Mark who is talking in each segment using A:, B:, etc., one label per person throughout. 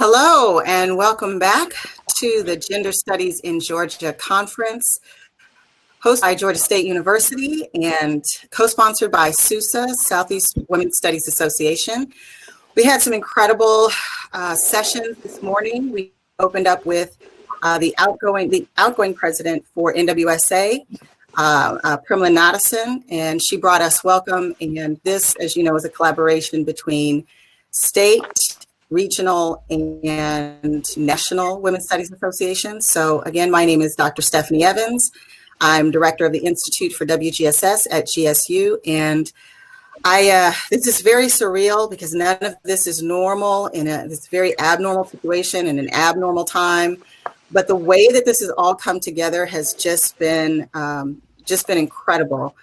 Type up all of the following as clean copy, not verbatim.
A: Hello, and welcome back to the Gender Studies in Georgia Conference, hosted by Georgia State University and co-sponsored by SUSA, Southeast Women's Studies Association. We had some incredible sessions this morning. We opened up with the outgoing president for NWSA, Primla Nottison, and she brought us welcome. And this, as you know, is a collaboration between state, regional, and national Women's Studies Associations. So again, my name is Dr. Stephanie Evans. I'm director of the Institute for WGSS at GSU, and this is very surreal because none of this is normal in this very abnormal situation in an abnormal time. But the way that this has all come together has just been incredible.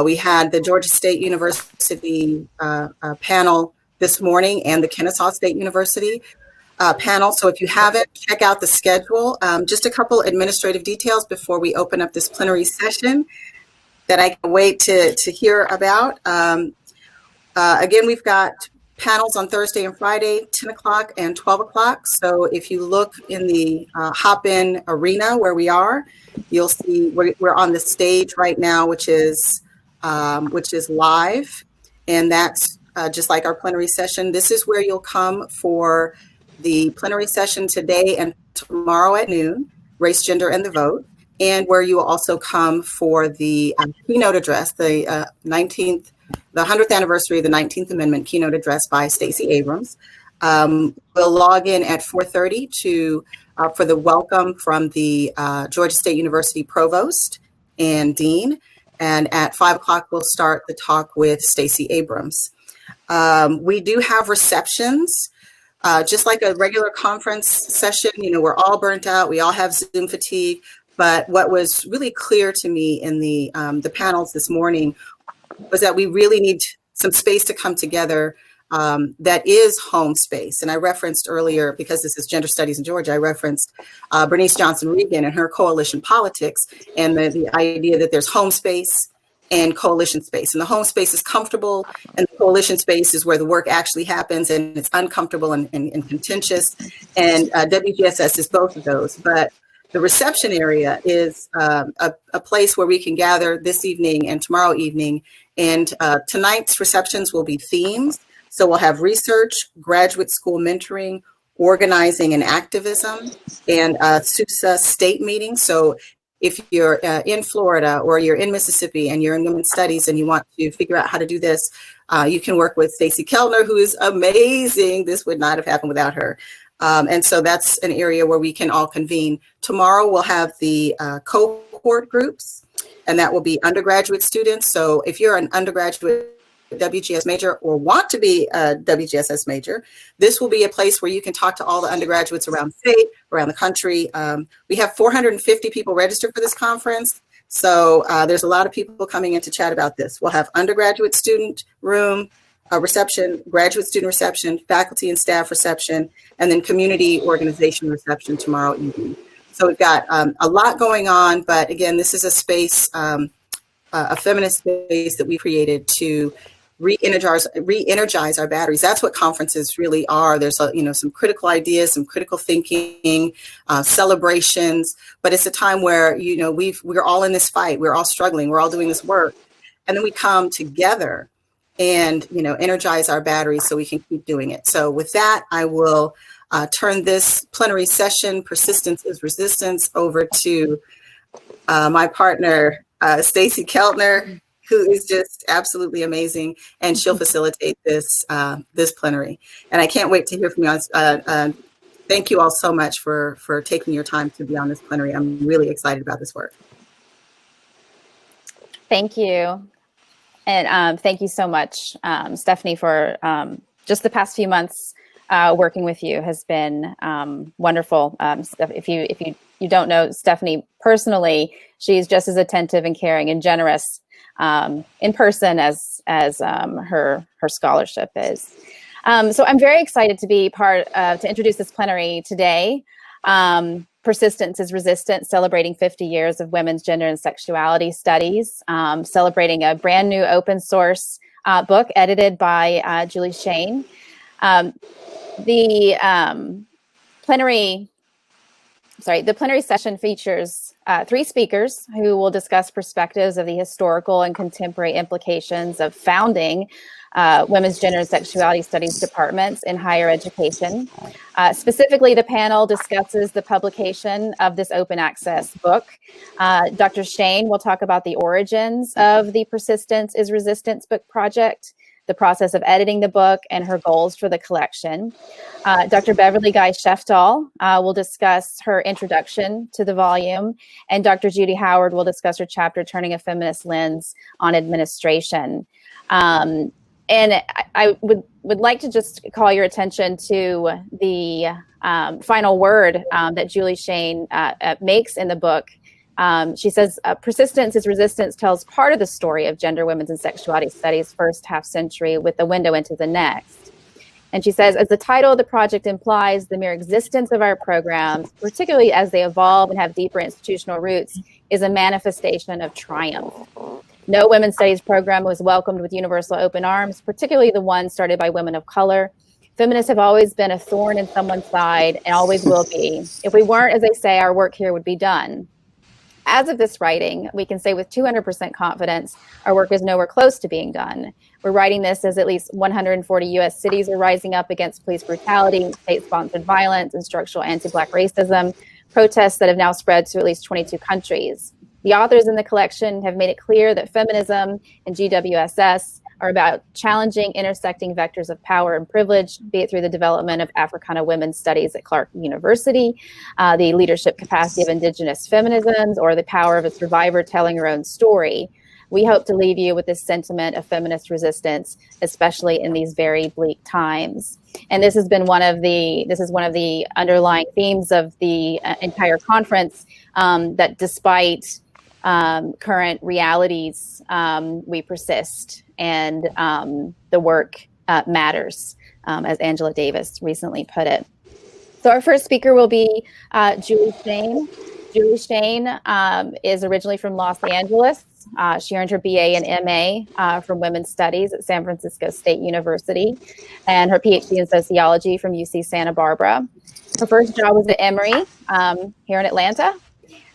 A: We had the Georgia State University panel this morning and the Kennesaw State University panel. So if you haven't, check out the schedule. Just a couple administrative details before we open up this plenary session that I can wait to hear about. Again, we've got panels on Thursday and Friday, 10 o'clock and 12 o'clock. So if you look in the hop-in arena where we are, you'll see we're on the stage right now, which is live, and that's just like our plenary session. This is where you'll come for the plenary session today and tomorrow at noon, Race, Gender, and the Vote, and where you will also come for the keynote address, the 100th anniversary of the 19th Amendment keynote address by Stacey Abrams. We'll log in at 4:30 for the welcome from the Georgia State University Provost and Dean, and at 5 o'clock we'll start the talk with Stacey Abrams. We do have receptions, just like a regular conference session. You know, we're all burnt out. We all have Zoom fatigue. But what was really clear to me in the panels this morning was that we really need some space to come together that is home space. And I referenced earlier, because this is Gender Studies in Georgia, I referenced Bernice Johnson-Reagan and her coalition politics and the idea that there's home space and coalition space. And the home space is comfortable, and the coalition space is where the work actually happens, and it's uncomfortable and contentious. And WGSS is both of those. But the reception area is a place where we can gather this evening and tomorrow evening. And tonight's receptions will be themes. So we'll have research, graduate school mentoring, organizing and activism, and SUSA state meetings. So if you're in Florida or you're in Mississippi and you're in women's studies and you want to figure out how to do this, you can work with Stacey Keltner, who is amazing. This would not have happened without her. And so that's an area where we can all convene. Tomorrow we'll have the cohort groups, and that will be undergraduate students. So if you're an undergraduate WGS major or want to be a WGSS major, this will be a place where you can talk to all the undergraduates around the state, around the country. We have 450 people registered for this conference. So there's a lot of people coming in to chat about this. We'll have undergraduate student room, reception, graduate student reception, faculty and staff reception, and then community organization reception tomorrow evening. So we've got a lot going on, but again, this is a space, a feminist space that we created to re-energize our batteries. That's what conferences really are. There's some critical ideas, some critical thinking, celebrations, but it's a time where we're all in this fight. We're all struggling. We're all doing this work, and then we come together and energize our batteries so we can keep doing it. So with that, I will turn this plenary session, Persistence is Resistance, over to my partner, Stacey Keltner, who is just absolutely amazing, and she'll facilitate this plenary. And I can't wait to hear from you. Thank you all so much for taking your time to be on this plenary. I'm really excited about this work.
B: Thank you. And thank you so much, Stephanie, for just the past few months working with you has been wonderful. If you don't know Stephanie personally, she's just as attentive and caring and generous in person as her scholarship is. So I'm very excited to be to introduce this plenary today. Persistence is Resistance, celebrating 50 years of women's gender and sexuality studies, celebrating a brand new open source book edited by Julie Shane. The plenary session features 3 speakers who will discuss perspectives of the historical and contemporary implications of founding women's gender and sexuality studies departments in higher education. Specifically, the panel discusses the publication of this open access book. Dr. Shane will talk about the origins of the Persistence is Resistance book project, the process of editing the book, and her goals for the collection. Dr. Beverly Guy-Sheftall will discuss her introduction to the volume, and Dr. Judy Howard will discuss her chapter, Turning a Feminist Lens on Administration. And I would like to just call your attention to the final word that Julie Shane makes in the book. She says, Persistence is Resistance tells part of the story of gender, women's, and sexuality studies first half century with the window into the next. And she says, as the title of the project implies, the mere existence of our programs, particularly as they evolve and have deeper institutional roots, is a manifestation of triumph. No women's studies program was welcomed with universal open arms, particularly the one started by women of color. Feminists have always been a thorn in someone's side and always will be. If we weren't, as they say, our work here would be done. As of this writing, we can say with 200% confidence, our work is nowhere close to being done. We're writing this as at least 140 U.S. cities are rising up against police brutality, state-sponsored violence, and structural anti-Black racism, protests that have now spread to at least 22 countries. The authors in the collection have made it clear that feminism and GWSS are about challenging intersecting vectors of power and privilege, be it through the development of Africana women's studies at Clark University, the leadership capacity of indigenous feminisms, or the power of a survivor telling her own story. We hope to leave you with this sentiment of feminist resistance, especially in these very bleak times. And this has been one of the underlying themes of the entire conference, that despite current realities, we persist, and the work matters, as Angela Davis recently put it. So our first speaker will be Julie Shane. Julie Shane is originally from Los Angeles. She earned her BA and MA from Women's Studies at San Francisco State University, and her PhD in sociology from UC Santa Barbara. Her first job was at Emory here in Atlanta.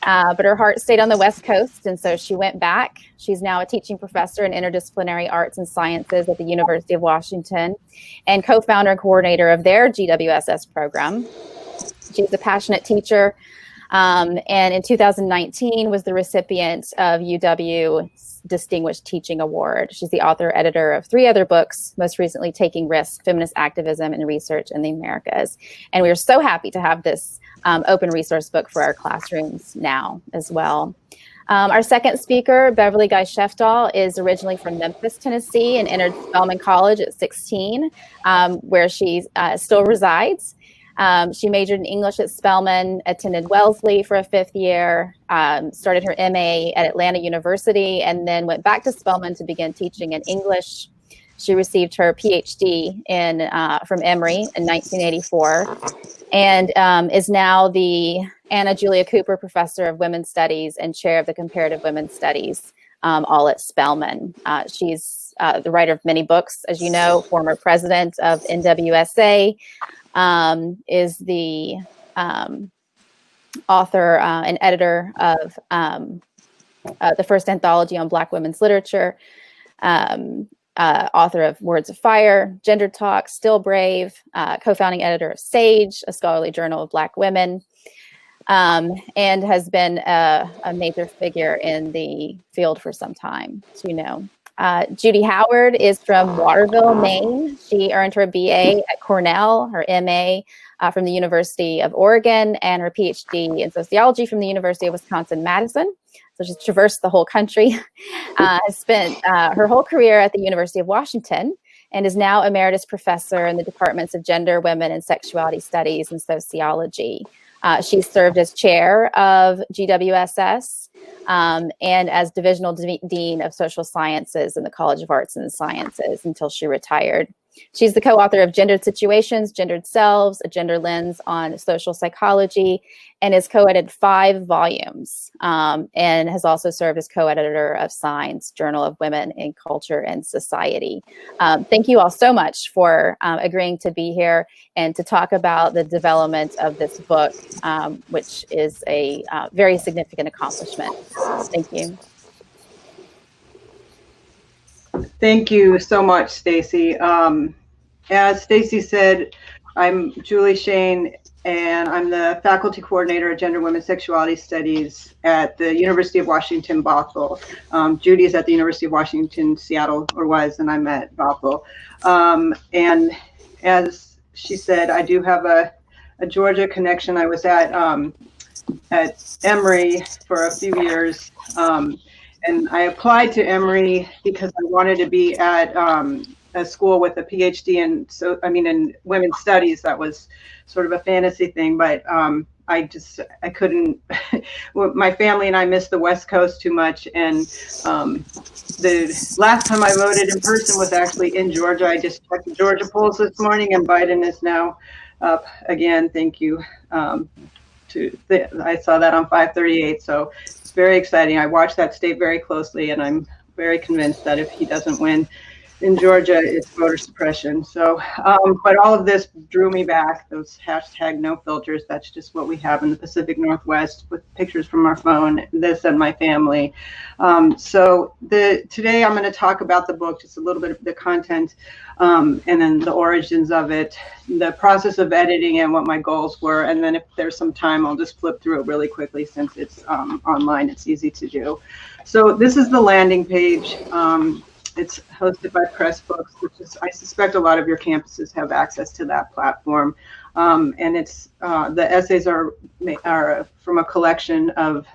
B: But her heart stayed on the West Coast, and so she went back. She's now a teaching professor in interdisciplinary arts and sciences at the University of Washington and co-founder and coordinator of their GWSS program. She's a passionate teacher, and in 2019 was the recipient of UW's Distinguished Teaching Award. She's the author, editor of 3 other books, most recently Taking Risks, Feminist Activism and Research in the Americas. And we are so happy to have this open resource book for our classrooms now as well. Our second speaker, Beverly Guy-Sheftall, is originally from Memphis, Tennessee, and entered Spelman College at 16, where she still resides. She majored in English at Spelman, attended Wellesley for a 5th year, started her MA at Atlanta University, and then went back to Spelman to begin teaching in English. She received her PhD from Emory in 1984, and is now the Anna Julia Cooper Professor of Women's Studies and Chair of the Comparative Women's Studies, all at Spelman. She's the writer of many books, as you know, former president of NWSA, is the author and editor of the first anthology on Black women's literature, author of Words of Fire, Gender Talk, Still Brave, co-founding editor of Sage, a scholarly journal of Black women, and has been a major figure in the field for some time, as you know. Judy Howard is from Waterville, Maine. She earned her BA at Cornell, her MA from the University of Oregon, and her PhD in sociology from the University of Wisconsin-Madison. So she's traversed the whole country, has spent her whole career at the University of Washington, and is now emeritus professor in the departments of gender, women, and sexuality studies and sociology. She's served as chair of GWSS and as divisional dean of social sciences in the College of Arts and Sciences until she retired. She's the co-author of Gendered Situations, Gendered Selves, A Gender Lens on Social Psychology, and has co-edited 5 volumes, and has also served as co-editor of Signs, Journal of Women in Culture and Society. Thank you all so much for agreeing to be here and to talk about the development of this book, which is a very significant accomplishment. Thank you.
C: Thank you so much, Stacy. As Stacy said, I'm Julie Shane, and I'm the faculty coordinator of Gender, Women, Sexuality Studies at the University of Washington, Bothell. Judy is at the University of Washington, Seattle, or was, and I'm at Bothell. And as she said, I do have a Georgia connection. I was at Emory for a few years. And I applied to Emory because I wanted to be at a school with a PhD in women's studies. That was sort of a fantasy thing, but I couldn't. My family and I missed the West Coast too much, and the last time I voted in person was actually in Georgia. I just checked the Georgia polls this morning, and Biden is now up again. Thank you. I saw that on 538, so it's very exciting. I watch that state very closely, and I'm very convinced that if he doesn't win in Georgia, it's voter suppression. So, but all of this drew me back, those hashtag no filters. That's just what we have in the Pacific Northwest with pictures from our phone, this and my family. So today I'm going to talk about the book, just a little bit of the content, and then the origins of it, the process of editing and what my goals were. And then if there's some time, I'll just flip through it really quickly since it's online, it's easy to do. So this is the landing page. It's hosted by Pressbooks, which is, I suspect a lot of your campuses have access to that platform. And it's the essays are from a collection of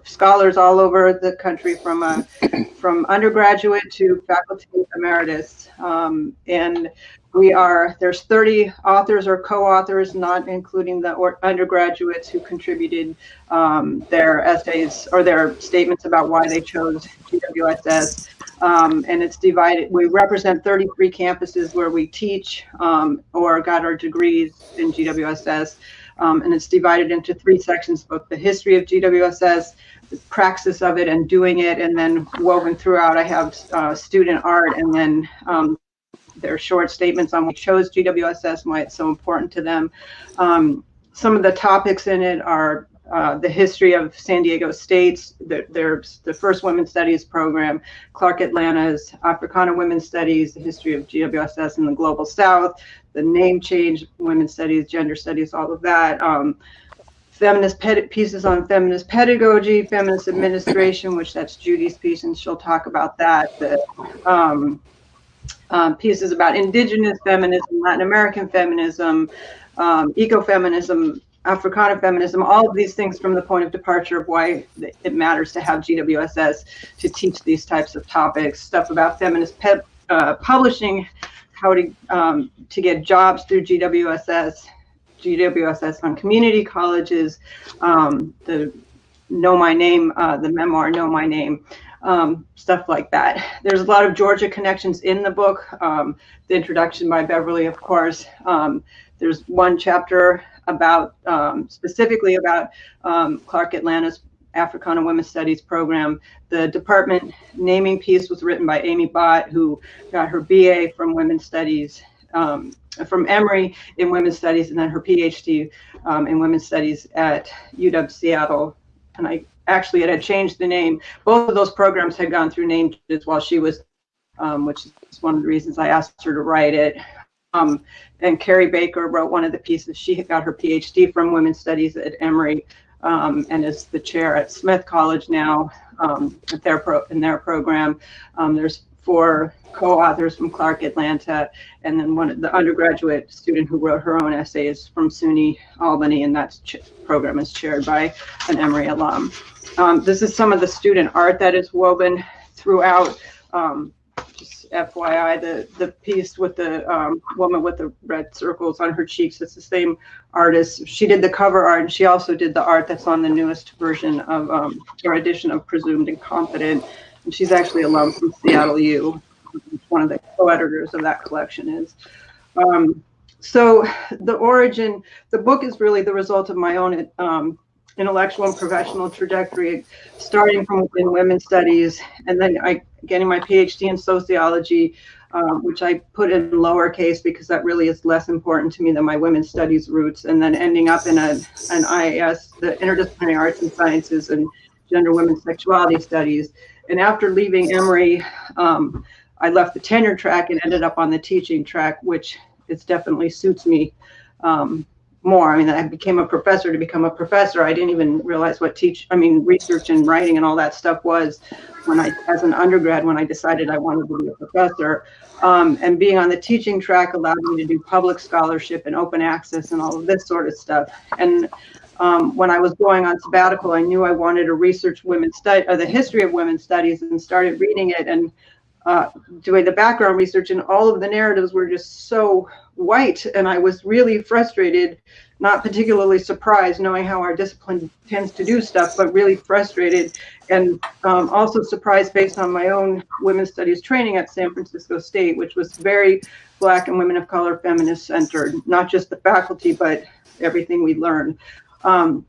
C: scholars all over the country, from undergraduate to faculty emeritus. And there's 30 authors or co-authors, not including the undergraduates who contributed their essays or their statements about why they chose GWSS. And it's divided. We represent 33 campuses where we teach or got our degrees in GWSS. And it's divided into 3 sections, both the history of GWSS, the praxis of it and doing it, and then woven throughout, I have student art, and then their short statements on what chose GWSS and why it's so important to them. Some of the topics in it are the history of San Diego State's, the first women's studies program, Clark Atlanta's Africana Women's Studies, the history of GWSS in the Global South, the name change, women's studies, gender studies, all of that. Pieces on feminist pedagogy, feminist administration, which that's Judy's piece, and she'll talk about that. The pieces about indigenous feminism, Latin American feminism, ecofeminism, Africana feminism, all of these things from the point of departure of why it matters to have GWSS to teach these types of topics, stuff about feminist publishing, how to get jobs through GWSS on community colleges, the Know My Name, the memoir Know My Name, stuff like that. There's a lot of Georgia connections in the book. The introduction by Beverly, of course. There's one chapter about specifically about Clark Atlanta's Africana Women's Studies program. The department naming piece was written by Amy Bott, who got her BA from Women's Studies from Emory in Women's Studies, and then her PhD in Women's Studies at UW Seattle. And it had changed the name. Both of those programs had gone through name changes while she was, which is one of the reasons I asked her to write it. And Carrie Baker wrote one of the pieces. She got her PhD from Women's Studies at Emory, and is the chair at Smith College now in their program. There's 4 co-authors from Clark Atlanta, and then the undergraduate student who wrote her own essays from SUNY Albany, and that program is chaired by an Emory alum. This is some of the student art that is woven throughout. Just FYI, the piece with the woman with the red circles on her cheeks, it's the same artist. She did the cover art, and she also did the art that's on the newest version of, or edition of Presumed and Confident. And she's actually alum from Seattle U. one of the co-editors of that collection is. So the origin, the book is really the result of my own intellectual and professional trajectory, starting from within women's studies, and then getting my PhD in sociology, which I put in lowercase because that really is less important to me than my women's studies roots, and then ending up in an IAS, the Interdisciplinary Arts and Sciences and Gender, Women's Sexuality Studies. And after leaving Emory, I left the tenure track and ended up on the teaching track, which it definitely suits me more. I mean, I became a professor to become a professor. I didn't even realize what research and writing and all that stuff was as an undergrad, when I decided I wanted to be a professor. And being on the teaching track allowed me to do public scholarship and open access and all of this sort of stuff. And when I was going on sabbatical, I knew I wanted to research the history of women's studies, and started reading it and doing the background research, and all of the narratives were just so white, and I was really frustrated, not particularly surprised, knowing how our discipline tends to do stuff, but really frustrated, and also surprised based on my own women's studies training at San Francisco State, which was very Black and women of color feminist centered, not just the faculty, but everything we learned. I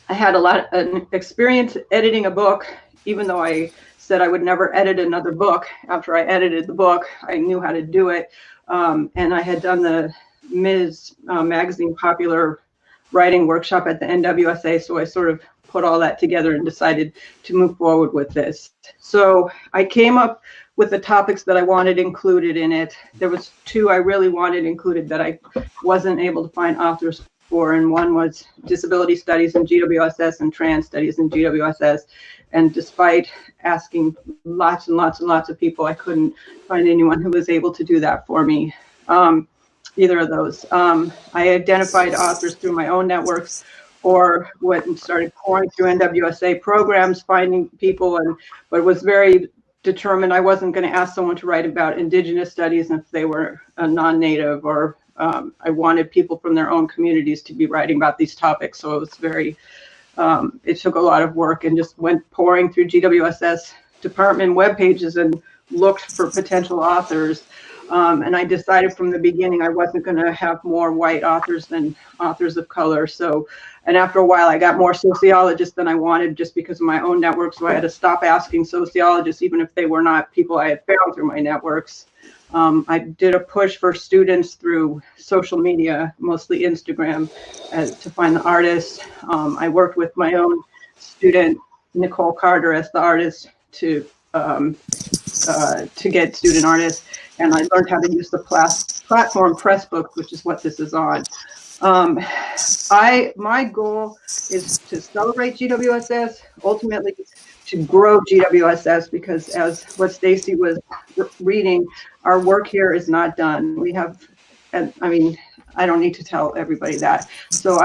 C: had an experience editing a book, even though I said I would never edit another book. After I edited the book, I knew how to do it. And I had done the Ms. Magazine Popular Writing Workshop at the NWSA, so I sort of put all that together and decided to move forward with this. So I came up with the topics that I wanted included in it. There was two I really wanted included that I wasn't able to find authors for, and one was disability studies in GWSS and trans studies in GWSS. And despite asking lots and lots and lots of people, I couldn't find anyone who was able to do that for me, either of those. I identified authors through my own networks, or went and started pouring through NWSA programs, finding people, but was very determined I wasn't going to ask someone to write about Indigenous studies if they were a non-native, or I wanted people from their own communities to be writing about these topics. So it was very, it took a lot of work, and just went pouring through GWSS department web pages and looked for potential authors. And I decided from the beginning I wasn't going to have more white authors than authors of color. So, and after a while I got more sociologists than I wanted, just because of my own network. So I had to stop asking sociologists, even if they were not people I had found through my networks. I did a push for students through social media, mostly Instagram, to find the artists. I worked with my own student, Nicole Carter, as the artist to get student artists. And I learned how to use the platform Pressbooks, which is what this is on. My goal is to celebrate GWSS, ultimately to grow GWSS, because as what Stacy was reading, our work here is not done. We have, and I mean, I don't need to tell everybody that. So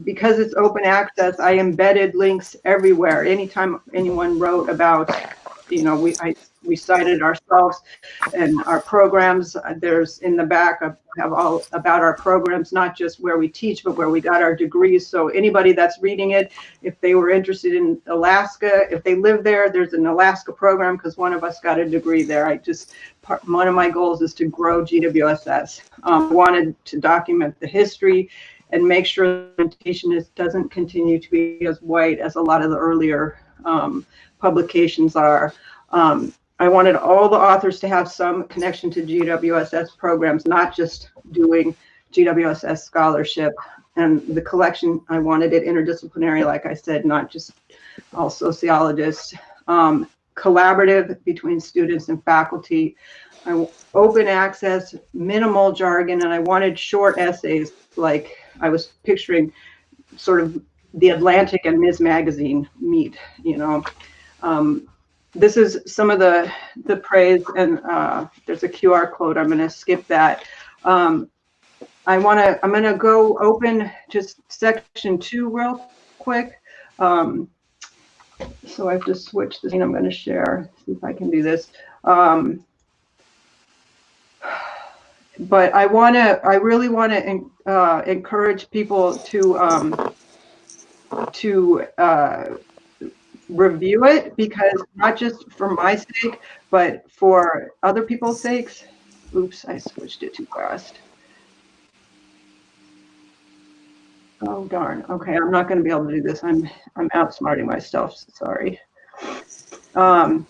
C: because it's open access, I embedded links everywhere. Anytime anyone wrote about, we cited ourselves and our programs. There's in the back, I have all about our programs, not just where we teach, but where we got our degrees. So anybody that's reading it, if they were interested in Alaska, if they live there, there's an Alaska program, because one of us got a degree there. One of my goals is to grow GWSS. Wanted to document the history and make sure the presentation doesn't continue to be as white as a lot of the earlier publications are. I wanted all the authors to have some connection to GWSS programs, not just doing GWSS scholarship. And the collection, I wanted it interdisciplinary, like I said, not just all sociologists. Collaborative between students and faculty. Open access, minimal jargon, and I wanted short essays, like I was picturing sort of the Atlantic and Ms. Magazine meet, This is some of the praise, and there's a QR code. I'm going to skip that. I'm going to go open just section 2 real quick. So I've just switched the screen. I'm going to share, see if I can do this. But I really want to encourage people to review it, because not just for my sake, but for other people's sakes. Oops, I switched it too fast. Oh darn. Okay, I'm not going to be able to do this. I'm outsmarting myself. Sorry. Okay,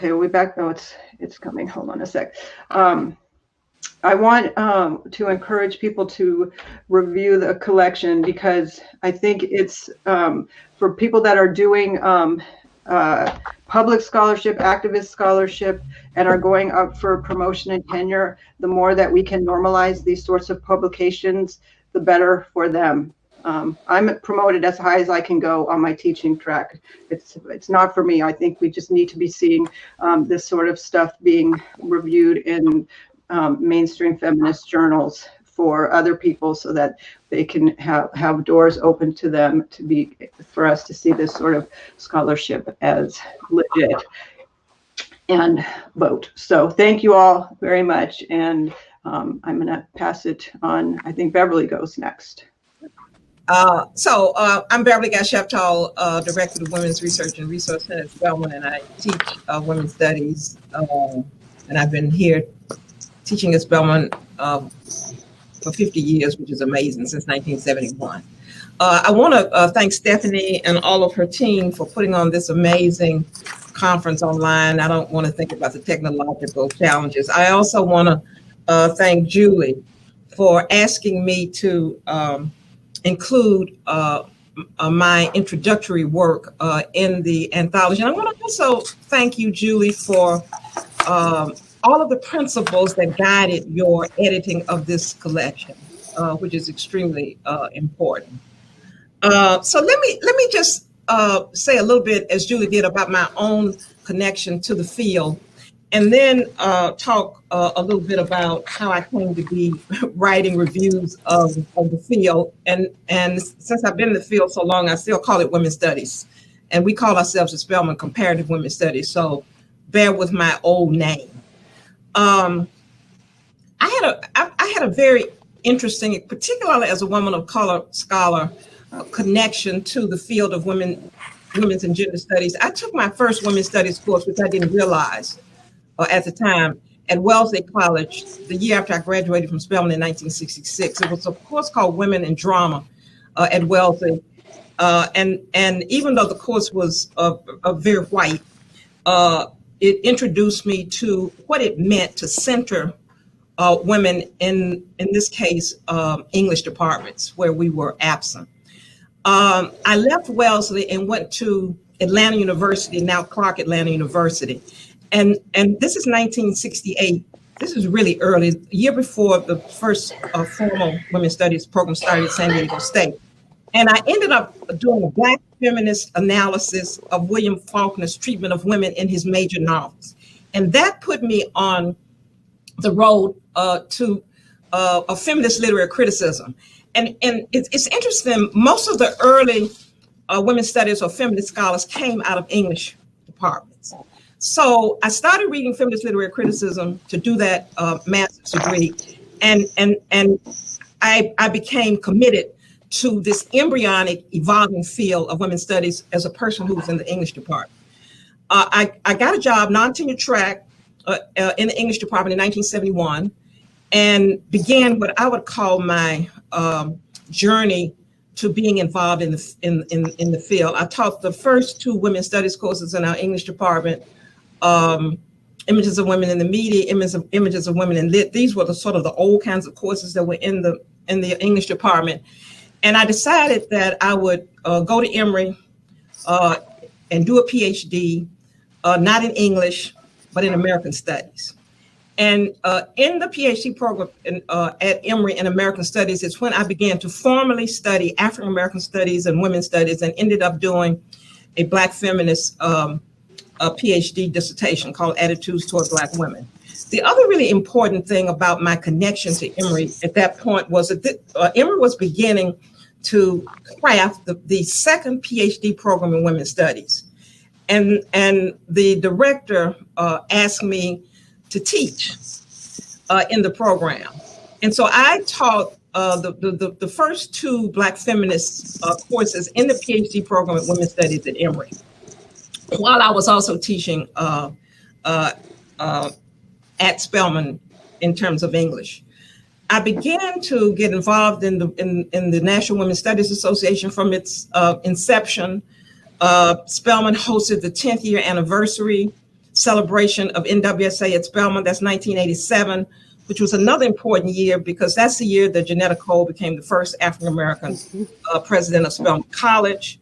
C: are we back? Oh, it's coming. Hold on a sec. I want to encourage people to review the collection, because I think it's for people that are doing public scholarship, activist scholarship, and are going up for promotion and tenure. The more that we can normalize these sorts of publications, the better for them. I'm promoted as high as I can go on my teaching track. It's not for me. I think we just need to be seeing this sort of stuff being reviewed in mainstream feminist journals for other people, so that they can have doors open to them for us to see this sort of scholarship as legit and vote. So thank you all very much. And I'm going to pass it on. I think Beverly goes next.
D: I'm Beverly Sheptall, Director of Women's Research and Resource Center at Spelman, and I teach women's studies. And I've been here teaching at Spelman for 50 years, which is amazing, since 1971. I want to thank Stephanie and all of her team for putting on this amazing conference online. I don't want to think about the technological challenges. I also want to thank Julie for asking me to include my introductory work in the anthology. And I want to also thank you, Julie, for all of the principles that guided your editing of this collection, which is extremely important. So let me just say a little bit, as Julie did, about my own connection to the field, and then talk a little bit about how I came to be writing reviews of the field. And since I've been in the field so long, I still call it women's studies. And we call ourselves at Spelman Comparative Women's Studies. So bear with my old name. I had a very interesting, particularly as a woman of color scholar, connection to the field of women's and gender studies. I took my first women's studies course, which I didn't realize at the time, at Wellesley College, the year after I graduated from Spelman in 1966. It was a course called Women in Drama at Wellesley. And even though the course was very white, it introduced me to what it meant to center women in this case, English departments where we were absent. I left Wellesley and went to Atlanta University, now Clark Atlanta University. And this is 1968. This is really early, a year before the first formal women's studies program started at San Diego State. And I ended up doing a Black feminist analysis of William Faulkner's treatment of women in his major novels. And that put me on the road to a feminist literary criticism. And it's interesting, most of the early women's studies or feminist scholars came out of English departments. So I started reading feminist literary criticism to do that master's degree. And I became committed to this embryonic, evolving field of women's studies as a person who was in the English department. I got a job, non-tenure track, in the English department in 1971, and began what I would call my journey to being involved in the field. I taught the first two women's studies courses in our English department, images of women in the media, images of women in lit. These were the sort of the old kinds of courses that were in the English department. And I decided that I would go to Emory and do a PhD, not in English, but in American Studies. And in the PhD program at Emory in American Studies is when I began to formally study African American studies and women's studies, and ended up doing a Black feminist PhD dissertation called Attitudes Toward Black Women. The other really important thing about my connection to Emory at that point was that Emory was beginning to craft the second PhD program in women's studies. And the director asked me to teach in the program. And so I taught the first two Black feminist courses in the PhD program at Women's Studies at Emory, while I was also teaching at Spelman in terms of English. I began to get involved in the National Women's Studies Association from its inception. Spelman hosted the 10th year anniversary celebration of NWSA at Spelman. That's 1987, which was another important year because that's the year that Janetta Cole became the first African-American president of Spelman College,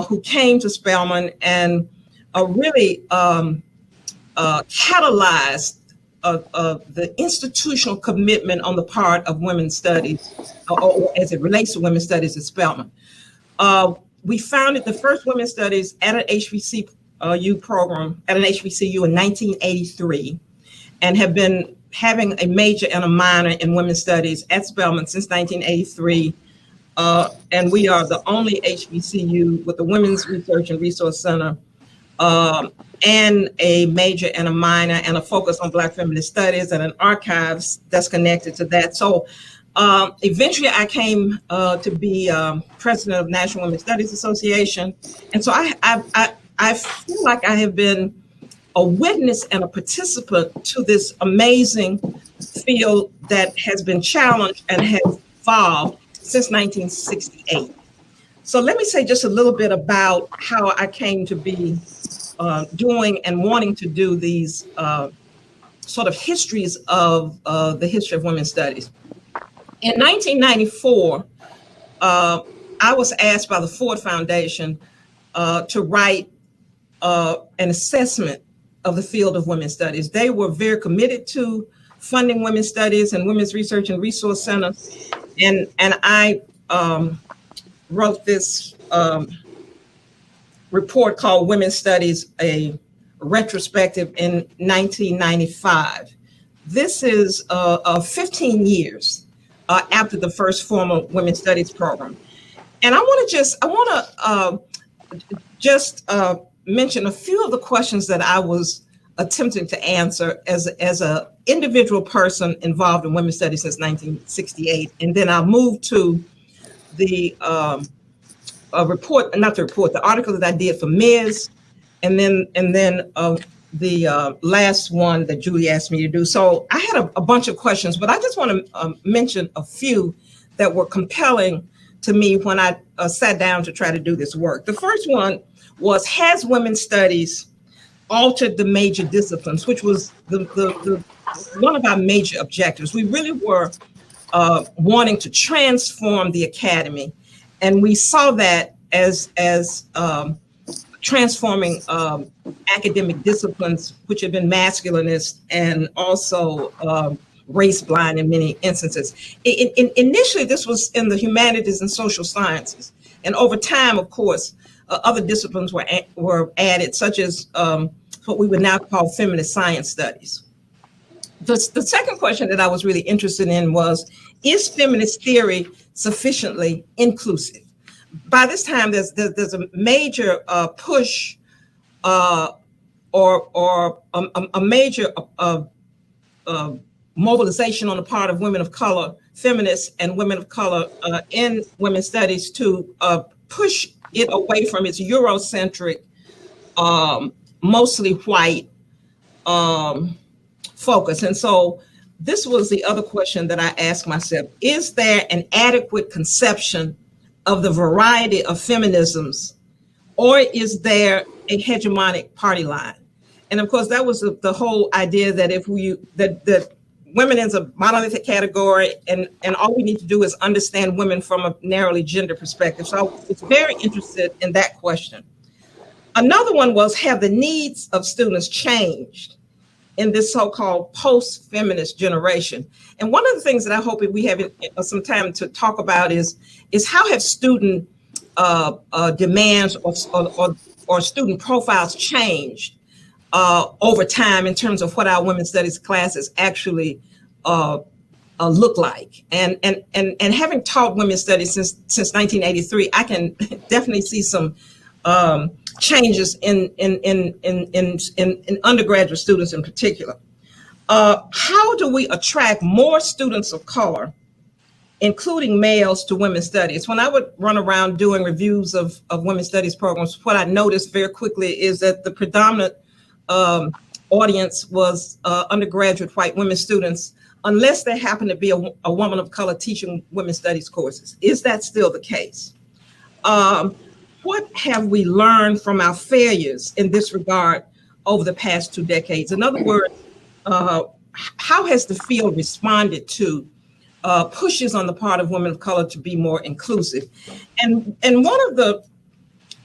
D: who came to Spelman and really catalyzed the institutional commitment on the part of women's studies, or as it relates to women's studies at Spelman. We founded the first women's studies at an HBCU program, at an HBCU in 1983, and have been having a major and a minor in women's studies at Spelman since 1983. And we are the only HBCU with a Women's Research and Resource Center and a major and a minor and a focus on Black feminist studies and an archives that's connected to that. So eventually I came to be president of National Women's Studies Association. And so I feel like I have been a witness and a participant to this amazing field that has been challenged and has evolved since 1968. So let me say just a little bit about how I came to be doing and wanting to do these sort of histories of the history of women's studies. In 1994, I was asked by the Ford Foundation to write an assessment of the field of women's studies. They were very committed to funding women's studies and Women's Research and Resource Center. And I wrote this report called Women's Studies, a retrospective in 1995. This is 15 years after the first formal women's studies program. And I want to just mention a few of the questions that I was attempting to answer as an individual person involved in women's studies since 1968. And then I'll move to the the article that I did for Ms. And then the last one that Julie asked me to do. So I had a bunch of questions, but I just want to mention a few that were compelling to me when I sat down to try to do this work. The first one was, has women's studies altered the major disciplines, which was the one of our major objectives. We really were wanting to transform the academy, and we saw that as transforming academic disciplines, which have been masculinist and also race blind in many instances. Initially, this was in the humanities and social sciences, and over time, of course, other disciplines were added, such as what we would now call feminist science studies. The second question that I was really interested in was, is feminist theory sufficiently inclusive? By this time, there's a major push or a major mobilization on the part of women of color, feminists and women of color in women's studies to push it away from its Eurocentric, mostly white focus. And so this was the other question that I asked myself: is there an adequate conception of the variety of feminisms, or is there a hegemonic party line? And of course, that was the whole idea that that women is a monolithic category, and all we need to do is understand women from a narrowly gender perspective. So I was very interested in that question. Another one was, have the needs of students changed in this so-called post-feminist generation? And one of the things that I hope we have some time to talk about is how have student demands or student profiles changed over time in terms of what our women's studies classes actually look like. And having taught women's studies since 1983, I can definitely see some changes in undergraduate students in particular. How do we attract more students of color including males, to women's studies. When I would run around doing reviews of women's studies programs, what I noticed very quickly is that the predominant audience was undergraduate white women students, unless there happened to be a woman of color teaching women's studies courses. Is that still the case? What have we learned from our failures in this regard over the past 2 decades? In other words, how has the field responded to pushes on the part of women of color to be more inclusive? And one of the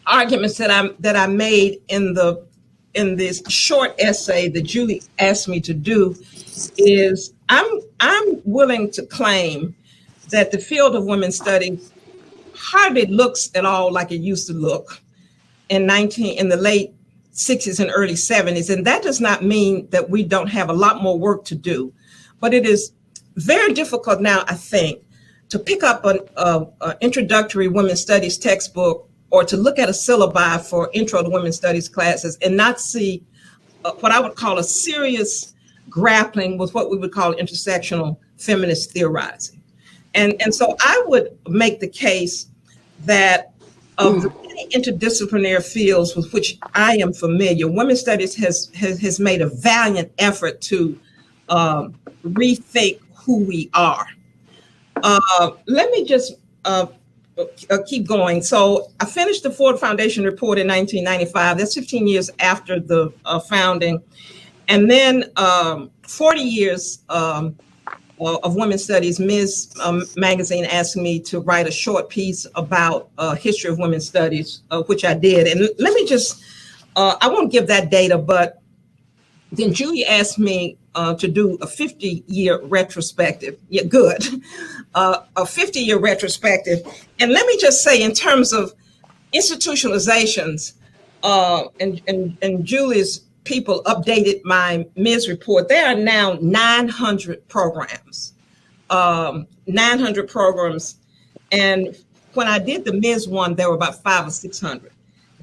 D: arguments that I made in this short essay that Julie asked me to do is I'm willing to claim that the field of women's studies hardly looks at all like it used to look in the late 60s and early 70s. And that does not mean that we don't have a lot more work to do, but it is very difficult now, I think, to pick up an introductory women's studies textbook or to look at a syllabi for intro to women's studies classes and not see what I would call a serious grappling with what we would call intersectional feminist theorizing. And so I would make the case that of the many interdisciplinary fields with which I am familiar, women's studies has made a valiant effort to rethink who we are. Let me just keep going. So I finished the Ford Foundation report in 1995. That's 15 years after the founding. And then 40 years of women's studies, Ms. Magazine asked me to write a short piece about history of women's studies, which I did. And let me just, I won't give that data, but then Julie asked me to do a 50-year retrospective. Yeah, good. A 50-year retrospective. And let me just say, in terms of institutionalizations, and Julie's people updated my Ms. report, there are now 900 programs. 900 programs. And when I did the Ms. one, there were about 500 or 600.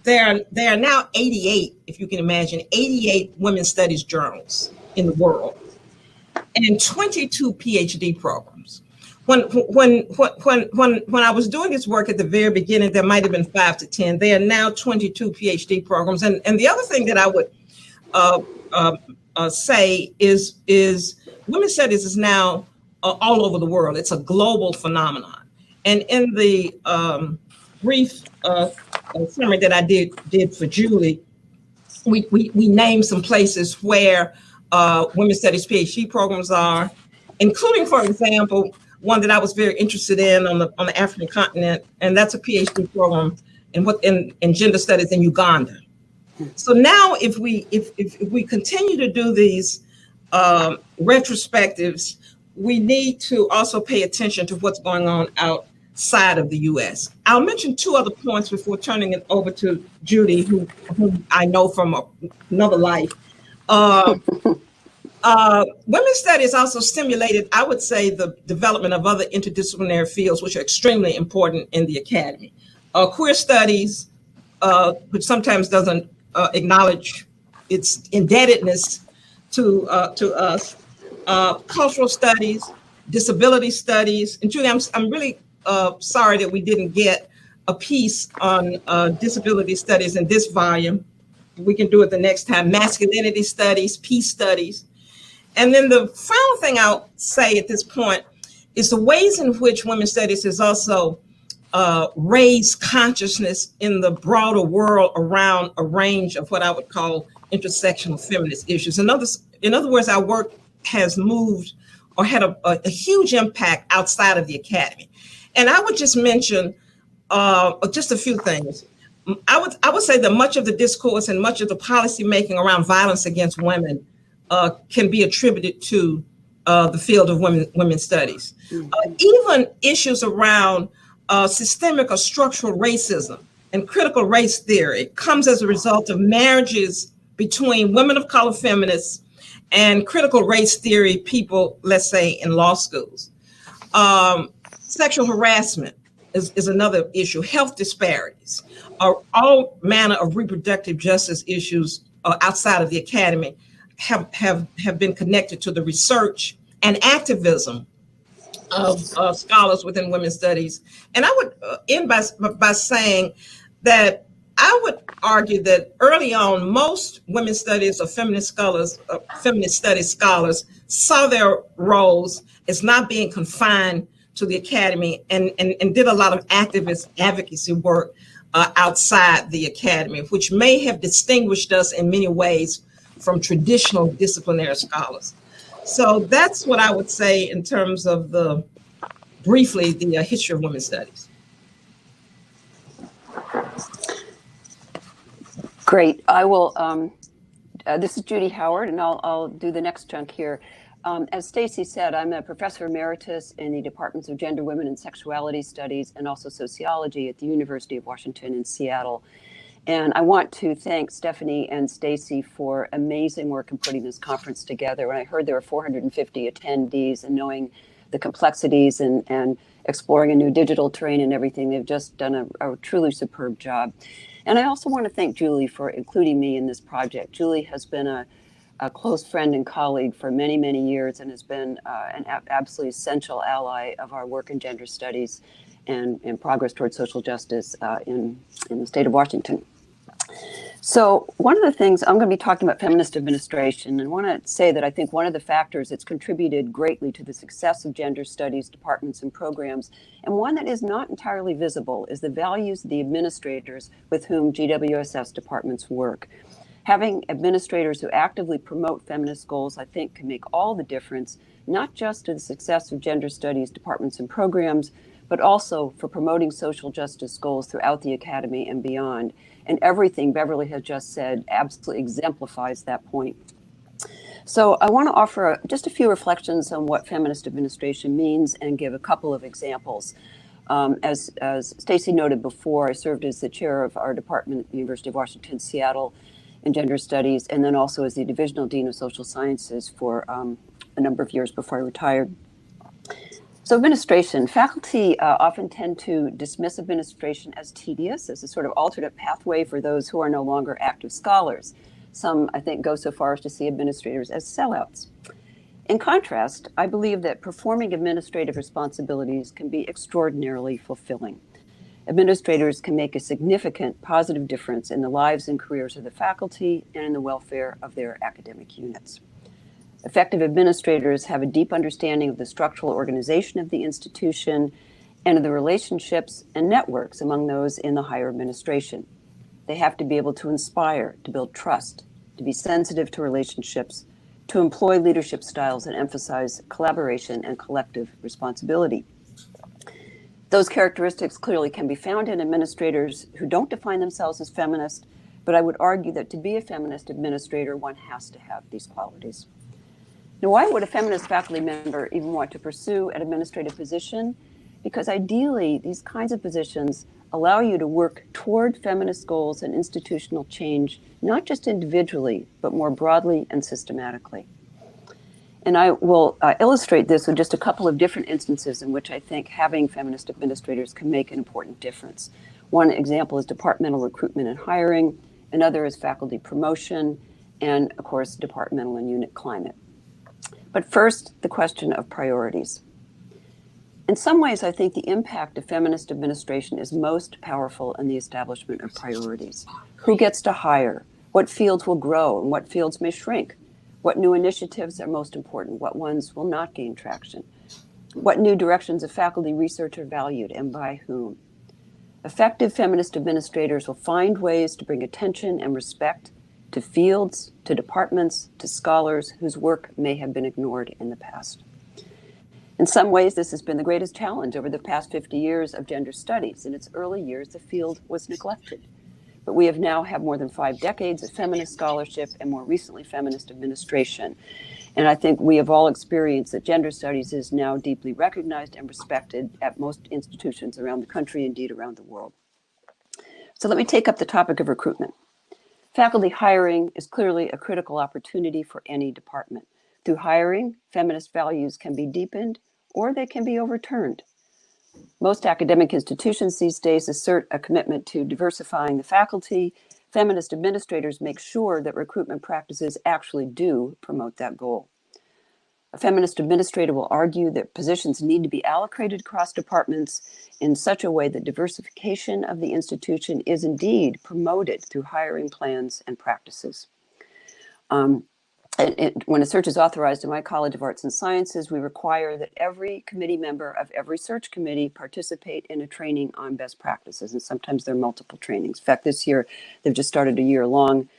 D: There are now 88, if you can imagine, 88 women's studies journals in the world, and 22 PhD programs. When I was doing this work at the very beginning, there might have been 5 to 10. There are now 22 PhD programs. And the other thing that I would say is women's studies is now all over the world. It's a global phenomenon. And in the brief summary that I did for Julie, we named some places where women's studies PhD programs are, including, for example, one that I was very interested in on the African continent, and that's a PhD program in gender studies in Uganda. So now, if we continue to do these retrospectives, we need to also pay attention to what's going on outside of the U.S. I'll mention 2 other points before turning it over to Judy, who I know from another life. Women's studies also stimulated, I would say, the development of other interdisciplinary fields, which are extremely important in the academy. Queer studies, which sometimes doesn't acknowledge its indebtedness to us, cultural studies, disability studies. And Julie, I'm really sorry that we didn't get a piece on disability studies in this volume. We can do it the next time. Masculinity studies, peace studies. And then the final thing I'll say at this point is the ways in which women's studies has also raised consciousness in the broader world around a range of what I would call intersectional feminist issues. In other words, our work has moved or had a huge impact outside of the academy. And I would just mention just a few things. I would say that much of the discourse and much of the policy making around violence against women can be attributed to the field of women's studies. Even issues around systemic or structural racism and critical race theory comes as a result of marriages between women of color feminists and critical race theory people, let's say, in law schools. Sexual harassment is another issue. Health disparities, all manner of reproductive justice issues outside of the academy have been connected to the research and activism of scholars within women's studies. And I would end by saying that I would argue that early on, most women's studies or feminist studies scholars saw their roles as not being confined to the academy and did a lot of activist advocacy work outside the academy, which may have distinguished us in many ways from traditional disciplinary scholars. So that's what I would say in terms of briefly the history of women's studies.
E: Great. I will. This is Judy Howard, and I'll do the next chunk here. As Stacy said, I'm a professor emeritus in the departments of Gender, Women, and Sexuality Studies, and also sociology at the University of Washington in Seattle. And I want to thank Stephanie and Stacy for amazing work in putting this conference together. When I heard there were 450 attendees and knowing the complexities and exploring a new digital terrain and everything, they've just done a truly superb job. And I also want to thank Julie for including me in this project. Julie has been a close friend and colleague for many, many years and has been an absolutely essential ally of our work in gender studies and progress towards social justice in the state of Washington. So one of the things I'm going to be talking about feminist administration, and I want to say that I think one of the factors that's contributed greatly to the success of gender studies departments and programs, and one that is not entirely visible, is the values of the administrators with whom GWSS departments work. Having administrators who actively promote feminist goals, I think, can make all the difference, not just to the success of gender studies departments and programs, but also for promoting social justice goals throughout the academy and beyond. And everything Beverly has just said absolutely exemplifies that point. So I want to offer just a few reflections on what feminist administration means and give a couple of examples. As Stacy noted before, I served as the chair of our department at the University of Washington, Seattle in gender studies, and then also as the divisional dean of social sciences for a number of years before I retired. So administration, faculty often tend to dismiss administration as tedious, as a sort of alternate pathway for those who are no longer active scholars. Some, I think, go so far as to see administrators as sellouts. In contrast, I believe that performing administrative responsibilities can be extraordinarily fulfilling. Administrators can make a significant positive difference in the lives and careers of the faculty and in the welfare of their academic units. Effective administrators have a deep understanding of the structural organization of the institution and of the relationships and networks among those in the higher administration. They have to be able to inspire, to build trust, to be sensitive to relationships, to employ leadership styles that emphasize collaboration and collective responsibility. Those characteristics clearly can be found in administrators who don't define themselves as feminist, but I would argue that to be a feminist administrator, one has to have these qualities. Now, why would a feminist faculty member even want to pursue an administrative position? Because ideally, these kinds of positions allow you to work toward feminist goals and institutional change, not just individually, but more broadly and systematically. And I will illustrate this with just a couple of different instances in which I think having feminist administrators can make an important difference. One example is departmental recruitment and hiring. Another is faculty promotion, and of course, departmental and unit climate. But first, the question of priorities. In some ways, I think the impact of feminist administration is most powerful in the establishment of priorities. Who gets to hire? What fields will grow and what fields may shrink? What new initiatives are most important? What ones will not gain traction? What new directions of faculty research are valued and by whom? Effective feminist administrators will find ways to bring attention and respect to fields, to departments, to scholars whose work may have been ignored in the past. In some ways, this has been the greatest challenge over the past 50 years of gender studies. In its early years, the field was neglected. But we have now had more than 5 decades of feminist scholarship and more recently feminist administration. And I think we have all experienced that gender studies is now deeply recognized and respected at most institutions around the country, indeed around the world. So let me take up the topic of recruitment. Faculty hiring is clearly a critical opportunity for any department. Through hiring, feminist values can be deepened or they can be overturned. Most academic institutions these days assert a commitment to diversifying the faculty. Feminist administrators make sure that recruitment practices actually do promote that goal. A feminist administrator will argue that positions need to be allocated across departments in such a way that diversification of the institution is indeed promoted through hiring plans and practices. When a search is authorized in my College of Arts and Sciences, we require that every committee member of every search committee participate in a training on best practices, and sometimes there are multiple trainings. In fact, this year, they've just started a year-long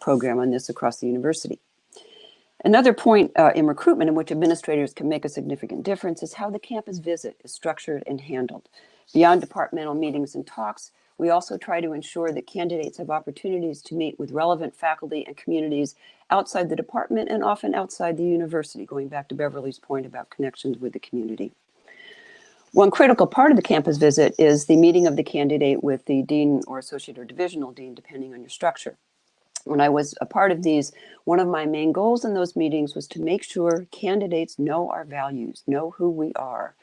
E: program on this across the university. Another point in recruitment in which administrators can make a significant difference is how the campus visit is structured and handled. Beyond departmental meetings and talks, we also try to ensure that candidates have opportunities to meet with relevant faculty and communities outside the department and often outside the university, going back to Beverly's point about connections with the community. One critical part of the campus visit is the meeting of the candidate with the dean or associate or divisional dean, depending on your structure. When I was a part of these, one of my main goals in those meetings was to make sure candidates know our values, know who we are.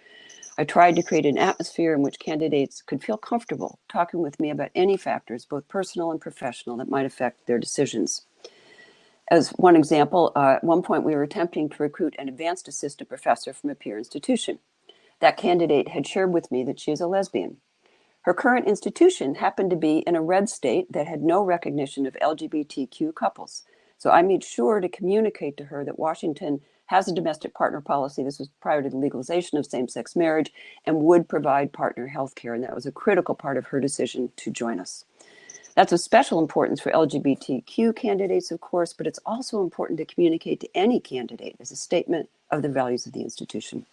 E: I tried to create an atmosphere in which candidates could feel comfortable talking with me about any factors, both personal and professional, that might affect their decisions. As one example, at one point we were attempting to recruit an advanced assistant professor from a peer institution. That candidate had shared with me that she is a lesbian. Her current institution happened to be in a red state that had no recognition of LGBTQ couples. So I made sure to communicate to her that Washington has a domestic partner policy. This was prior to the legalization of same-sex marriage, and would provide partner health care. And that was a critical part of her decision to join us. That's of special importance for LGBTQ candidates, of course, but it's also important to communicate to any candidate as a statement of the values of the institution.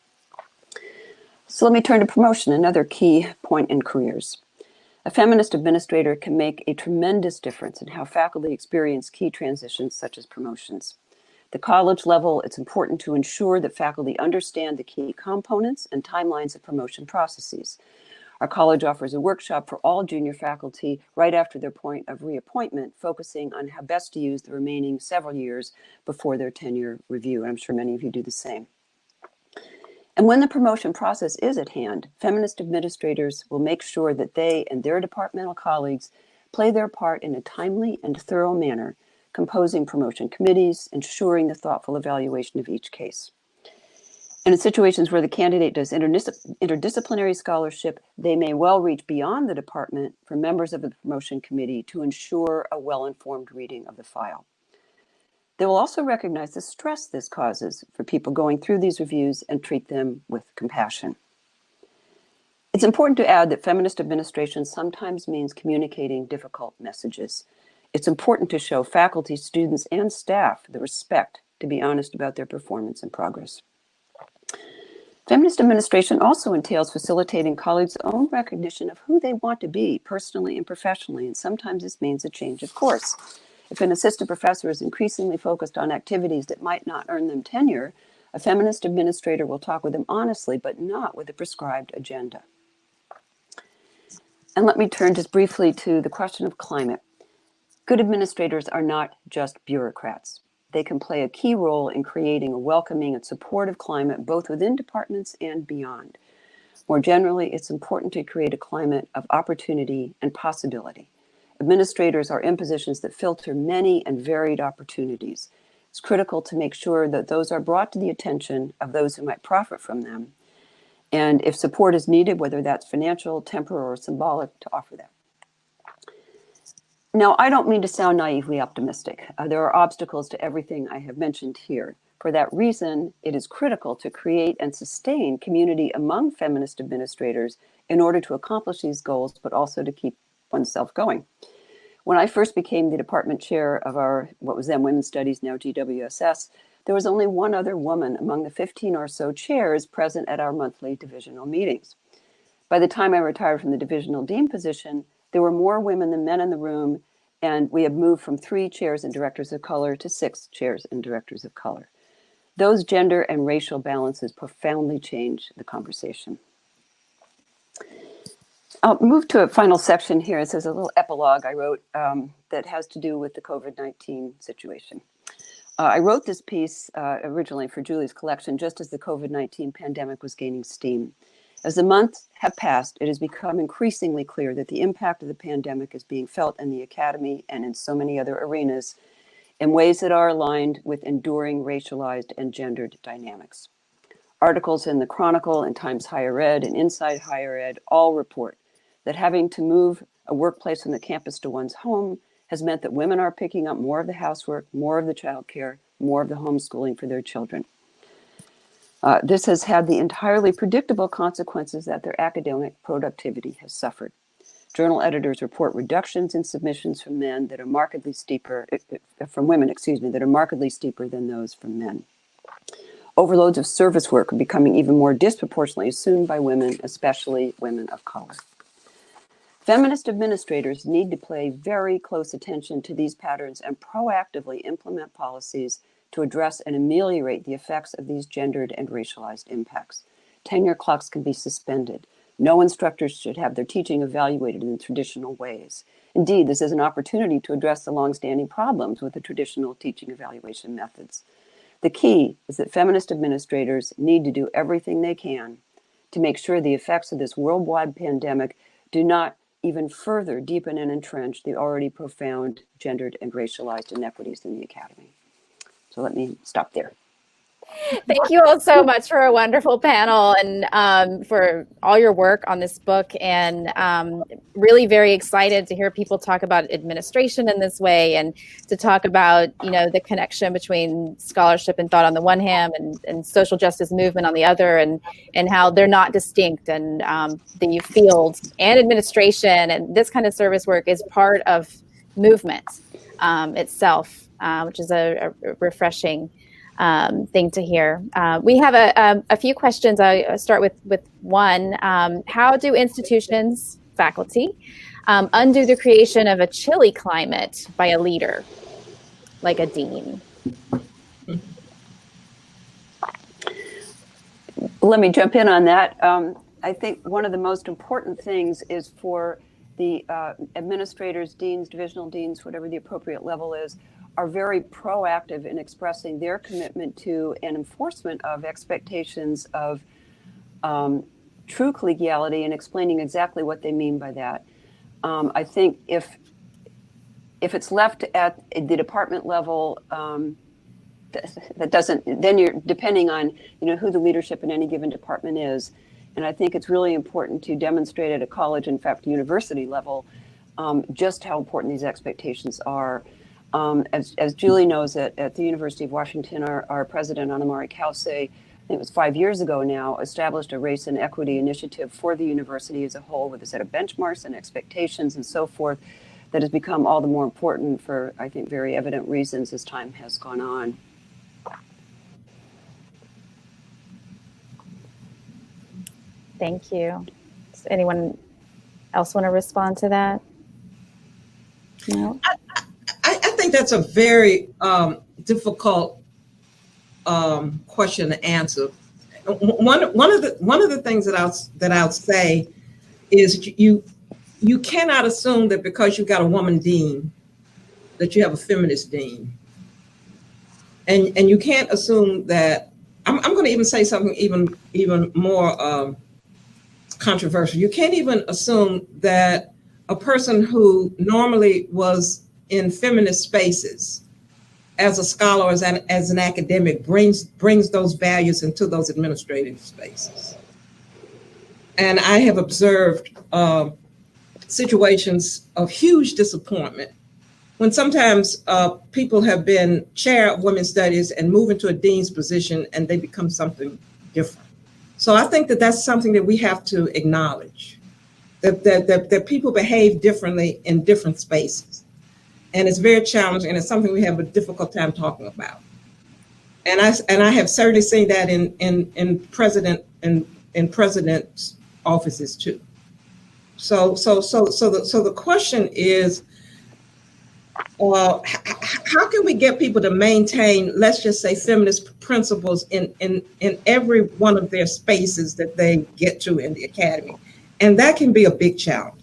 E: So let me turn to promotion, another key point in careers. A feminist administrator can make a tremendous difference in how faculty experience key transitions such as promotions. At the college level, it's important to ensure that faculty understand the key components and timelines of promotion processes. Our college offers a workshop for all junior faculty right after their point of reappointment, focusing on how best to use the remaining several years before their tenure review. And I'm sure many of you do the same. And when the promotion process is at hand, feminist administrators will make sure that they and their departmental colleagues play their part in a timely and thorough manner, composing promotion committees, ensuring the thoughtful evaluation of each case. And in situations where the candidate does interdisciplinary scholarship, they may well reach beyond the department for members of the promotion committee to ensure a well-informed reading of the file. They will also recognize the stress this causes for people going through these reviews and treat them with compassion. It's important to add that feminist administration sometimes means communicating difficult messages. It's important to show faculty, students, and staff the respect to be honest about their performance and progress. Feminist administration also entails facilitating colleagues' own recognition of who they want to be personally and professionally, and sometimes this means a change of course. If an assistant professor is increasingly focused on activities that might not earn them tenure, a feminist administrator will talk with them honestly, but not with a prescribed agenda. And let me turn just briefly to the question of climate. Good administrators are not just bureaucrats. They can play a key role in creating a welcoming and supportive climate, both within departments and beyond. More generally, it's important to create a climate of opportunity and possibility. Administrators are in positions that filter many and varied opportunities. It's critical to make sure that those are brought to the attention of those who might profit from them. And if support is needed, whether that's financial, temporal, or symbolic, to offer that. Now, I don't mean to sound naively optimistic. There are obstacles to everything I have mentioned here. For that reason, it is critical to create and sustain community among feminist administrators in order to accomplish these goals, but also to keep oneself going. When I first became the department chair of our, what was then Women's Studies, now GWSS, there was only one other woman among the 15 or so chairs present at our monthly divisional meetings. By the time I retired from the divisional dean position, there were more women than men in the room, and we have moved from 3 chairs and directors of color to 6 chairs and directors of color. Those gender and racial balances profoundly change the conversation. I'll move to a final section here. It says a little epilogue I wrote that has to do with the COVID-19 situation. I wrote this piece originally for Julie's collection just as the COVID-19 pandemic was gaining steam. As the months have passed, it has become increasingly clear that the impact of the pandemic is being felt in the academy and in so many other arenas in ways that are aligned with enduring racialized and gendered dynamics. Articles in the Chronicle and Times Higher Ed and Inside Higher Ed all report that having to move a workplace from the campus to one's home has meant that women are picking up more of the housework, more of the childcare, more of the homeschooling for their children. This has had the entirely predictable consequences that their academic productivity has suffered. Journal editors report reductions in submissions from men that are markedly steeper, from women, that are markedly steeper than those from men. Overloads of service work are becoming even more disproportionately assumed by women, especially women of color. Feminist administrators need to pay very close attention to these patterns and proactively implement policies to address and ameliorate the effects of these gendered and racialized impacts. Tenure clocks can be suspended. No instructors should have their teaching evaluated in traditional ways. Indeed, this is an opportunity to address the longstanding problems with the traditional teaching evaluation methods. The key is that feminist administrators need to do everything they can to make sure the effects of this worldwide pandemic do not even further deepen and entrench the already profound gendered and racialized inequities in the academy. So let me stop there.
B: Thank you all so much for a wonderful panel and for all your work on this book, and really very excited to hear people talk about administration in this way and to talk about, you know, the connection between scholarship and thought on the one hand and social justice movement on the other, and how they're not distinct, and the field and administration and this kind of service work is part of movement itself, which is a refreshing thing to hear. We have a few questions. I'll start with one. How do institutions, faculty, undo the creation of a chilly climate by a leader, like a dean?
E: Let me jump in on that. I think one of the most important things is for the administrators, deans, divisional deans, whatever the appropriate level is, are very proactive in expressing their commitment to and enforcement of expectations of true collegiality and explaining exactly what they mean by that. I think if it's left at the department level, that doesn't, then you're depending on, you know, who the leadership in any given department is. And I think it's really important to demonstrate at a college, in fact, university level, just how important these expectations are. As Julie knows, at the University of Washington, our president, Anamari Kause, I think it was 5 years ago now, established a race and equity initiative for the university as a whole with a set of benchmarks and expectations and so forth that has become all the more important for, I think, very evident reasons as time has gone on.
B: Thank you. Does anyone else want to respond to that? No?
D: I think that's a very difficult question to answer. One of the things that I'll say is you cannot assume that because you've got a woman dean that you have a feminist dean, and you can't assume that. I'm going to even say something even more controversial. You can't even assume that a person who normally was in feminist spaces as a scholar, as an academic, brings those values into those administrative spaces. And I have observed situations of huge disappointment when sometimes people have been chair of women's studies and move into a dean's position and they become something different. So I think that that's something that we have to acknowledge, that people behave differently in different spaces. And it's very challenging, and it's something we have a difficult time talking about. And I have certainly seen that in president's offices too. So the question is, how can we get people to maintain, let's just say, feminist principles in every one of their spaces that they get to in the academy? And that can be a big challenge.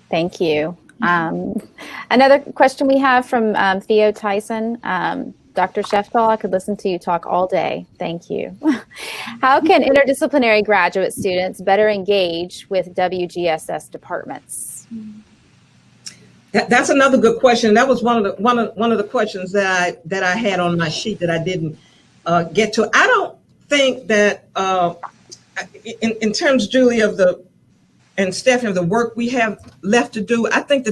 B: Thank you. Another question we have from Theo Tyson. Dr. Sheftal, I could listen to you talk all day. Thank you. How can interdisciplinary graduate students better engage with WGSS departments?
D: That's another good question. That was one of the questions that I had on my sheet that I didn't get to. I don't think that in terms, Julie, and Stephanie, of the work we have left to do, I think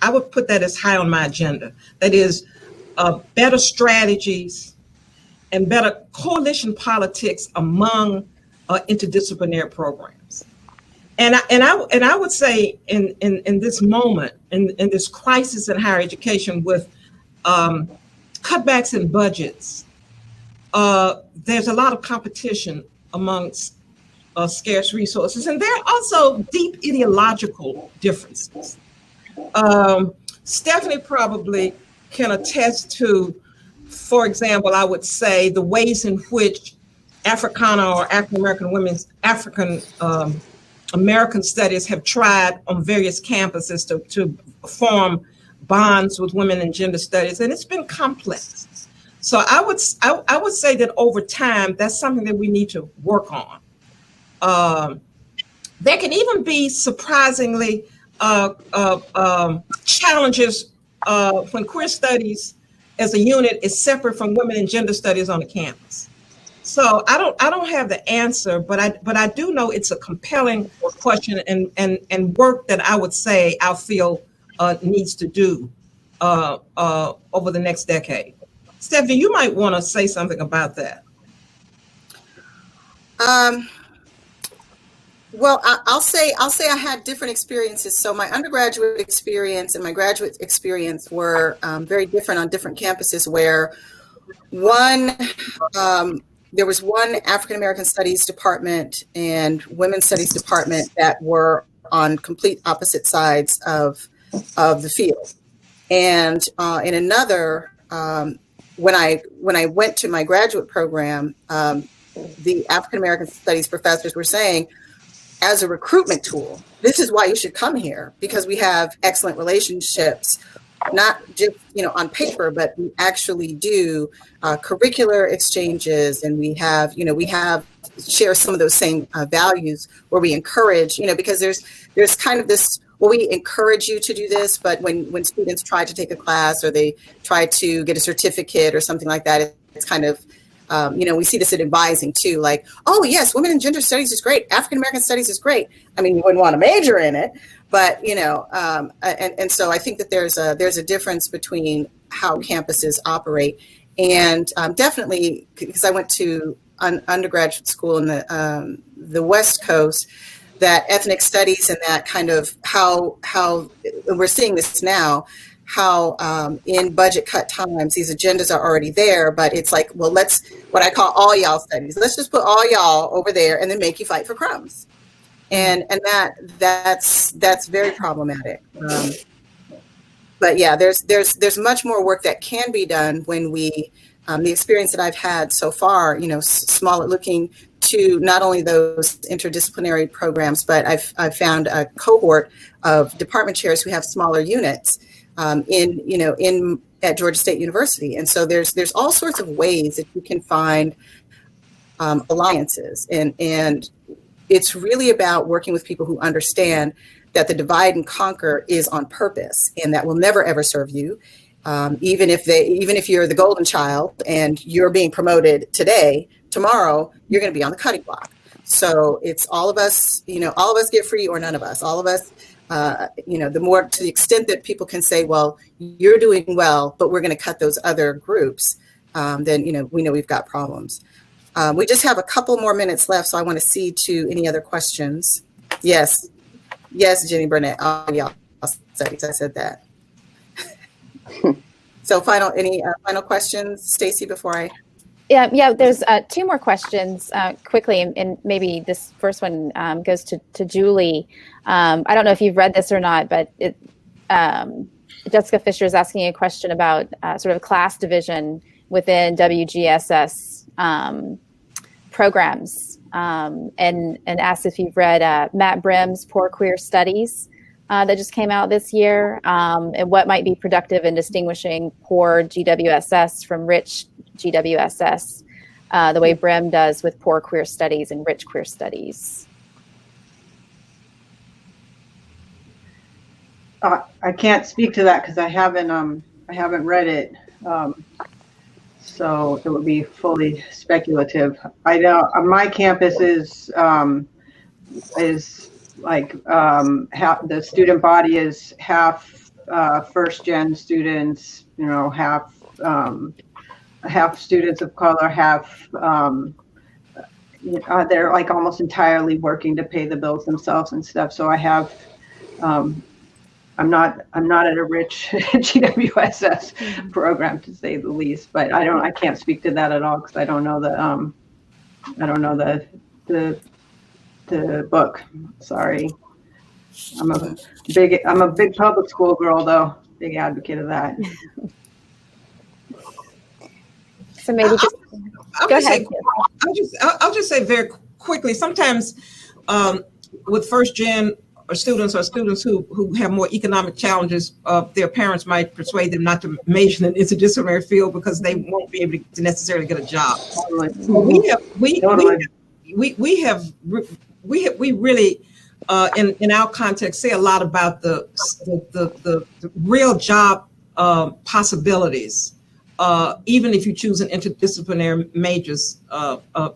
D: I would put that as high on my agenda. That is better strategies and better coalition politics among interdisciplinary programs. And I would say in this moment, in this crisis in higher education with cutbacks in budgets, there's a lot of competition amongst scarce resources, and there are also deep ideological differences. Stephanie probably can attest to, for example, I would say the ways in which Africana or African American women's African American studies have tried on various campuses to form bonds with women in gender studies, and it's been complex. So I would say that over time, that's something that we need to work on. There can even be surprisingly challenges when queer studies as a unit is separate from women and gender studies on the campus. So I don't have the answer, but I do know it's a compelling question and work that I would say our field needs to do over the next decade. Stephanie, you might want to say something about that.
A: Well, I'll say I had different experiences. So my undergraduate experience and my graduate experience were very different on different campuses, where there was one African American Studies department and Women's Studies department that were on complete opposite sides of the field. And in another, when I went to my graduate program, the African American Studies professors were saying, as a recruitment tool, this is why you should come here, because we have excellent relationships, not just on paper, but we actually do curricular exchanges, and we have share some of those same values where we encourage, because there's kind of this, well, we encourage you to do this, but when students try to take a class or they try to get a certificate or something like that, it's kind of we see this in advising too, like, oh yes, women and gender studies is great, African American studies is great. I mean, you wouldn't want to major in it, but and so I think that there's a difference between how campuses operate, and definitely because I went to undergraduate school in the West Coast, that ethnic studies and that kind of how we're seeing this now. How in budget cut times, these agendas are already there, but it's like, well, let's, what I call all y'all studies, let's just put all y'all over there and then make you fight for crumbs. And that's very problematic. But yeah, there's much more work that can be done when we, the experience that I've had so far, smaller, looking to not only those interdisciplinary programs, but I've found a cohort of department chairs who have smaller units at Georgia State University. And so there's all sorts of ways that you can find alliances, and it's really about working with people who understand that the divide and conquer is on purpose, and that will never ever serve you. Even if you're the golden child and you're being promoted today, tomorrow you're going to be on the cutting block. So it's all of us, all of us get free or none of us. All of us. The more, to the extent that people can say, well, you're doing well, but we're going to cut those other groups, then, we know we've got problems. We just have a couple more minutes left, so I want to see to any other questions. Yes, Jenny Burnett. Oh, yeah, studies. I said that. So any final questions, Stacy, before I?
B: Yeah. There's two more questions quickly, and maybe this first one goes to Julie. I don't know if you've read this or not, but Jessica Fisher is asking a question about sort of class division within WGSS programs, and asked if you've read Matt Brim's Poor Queer Studies that just came out this year, and what might be productive in distinguishing poor GWSS from rich GWSS. the way BRIM does with poor queer studies and rich queer studies?
C: I can't speak to that because I haven't read it, so it would be fully speculative. I know my campus is like the student body is half first gen students, half students of color, half they're like almost entirely working to pay the bills themselves and stuff. So I have I'm not at a rich GWSS program, to say the least, but I can't speak to that at all because I don't know the book. Sorry. I'm a big public school girl though, big advocate of that.
B: So maybe just go ahead.
D: I'll just say very quickly, sometimes with first gen or students who have more economic challenges, their parents might persuade them not to major in an interdisciplinary field because they won't be able to necessarily get a job.
C: Totally.
D: We really in our context say a lot about the real job possibilities, even if you choose an interdisciplinary majors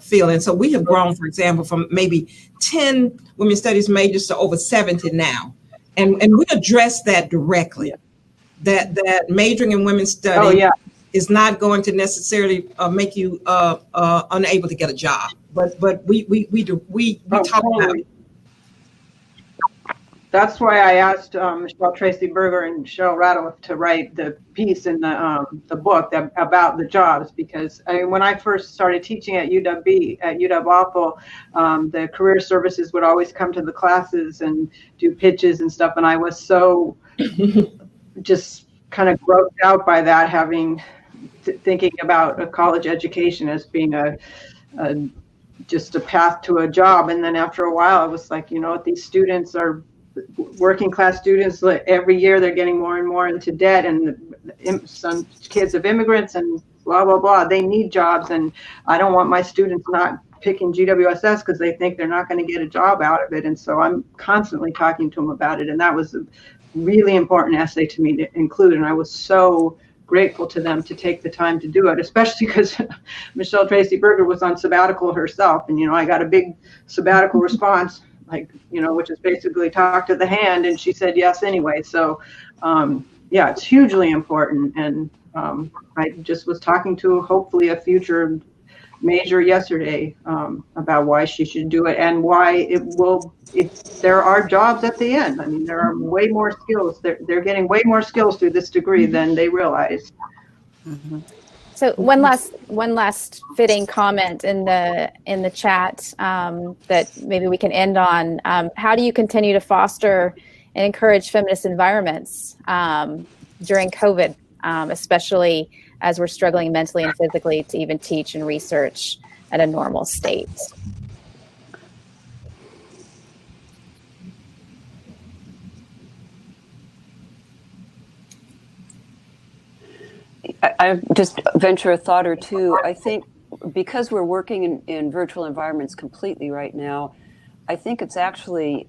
D: field. And so we have grown, for example, from maybe 10 women's studies majors to over 70 now. And we address that directly, that majoring in women's studies is not going to necessarily make you unable to get a job. But we talk about it.
C: That's why I asked Michelle Tracy Berger and Cheryl Radcliffe to write the piece in the book about the jobs, because when I first started teaching at UW-Waffle, the career services would always come to the classes and do pitches and stuff, and I was so just kind of grossed out by that, thinking about a college education as being just a path to a job. And then after a while, I was like, these students are working class students. Every year they're getting more and more into debt, and some kids of immigrants and blah, blah, blah. They need jobs, and I don't want my students not picking GWSS because they think they're not going to get a job out of it. And so I'm constantly talking to them about it. And that was a really important essay to me to include. And I was so grateful to them to take the time to do it, especially because Michelle Tracy Berger was on sabbatical herself. And, I got a big sabbatical response, which is basically talk to the hand. And she said yes anyway. So, it's hugely important. And I just was talking to hopefully a future major yesterday about why she should do it and why there are jobs at the end. I mean, there are way more skills. They're getting way more skills through this degree than they realize.
A: Mm-hmm.
B: So one last fitting comment in the chat that maybe we can end on. How do you continue to foster and encourage feminist environments during COVID, especially as we're struggling mentally and physically to even teach and research at a normal state?
E: I just venture a thought or two. I think because we're working in virtual environments completely right now, I think it's actually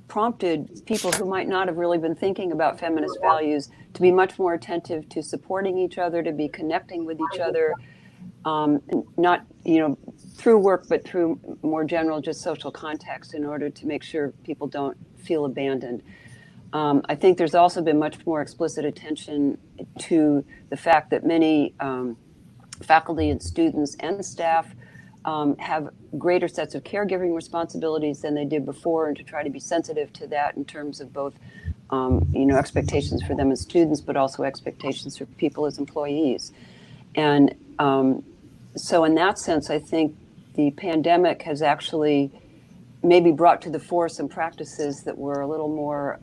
E: prompted people who might not have really been thinking about feminist values to be much more attentive to supporting each other, to be connecting with each other, not through work, but through more general just social context, in order to make sure people don't feel abandoned. I think there's also been much more explicit attention to the fact that many faculty and students and staff have greater sets of caregiving responsibilities than they did before, and to try to be sensitive to that in terms of both, expectations for them as students, but also expectations for people as employees. And so in that sense, I think the pandemic has actually maybe brought to the fore some practices that were a little more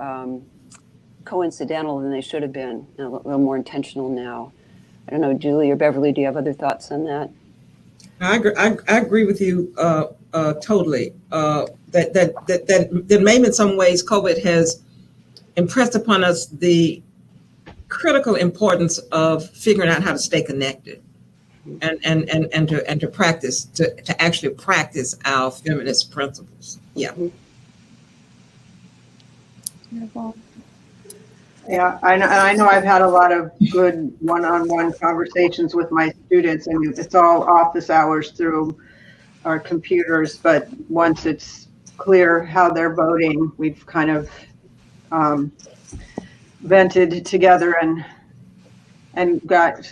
E: coincidental than they should have been, and a little more intentional now. I don't know, Julie or Beverly, do you have other thoughts on that?
D: I agree with you totally. That maybe in some ways COVID has impressed upon us the critical importance of figuring out how to stay connected. and to practice, to actually practice our feminist principles. Yeah.
B: Beautiful.
C: Yeah, I know I've had a lot of good one-on-one conversations with my students, and it's all office hours through our computers, but once it's clear how they're voting, we've kind of vented together and got,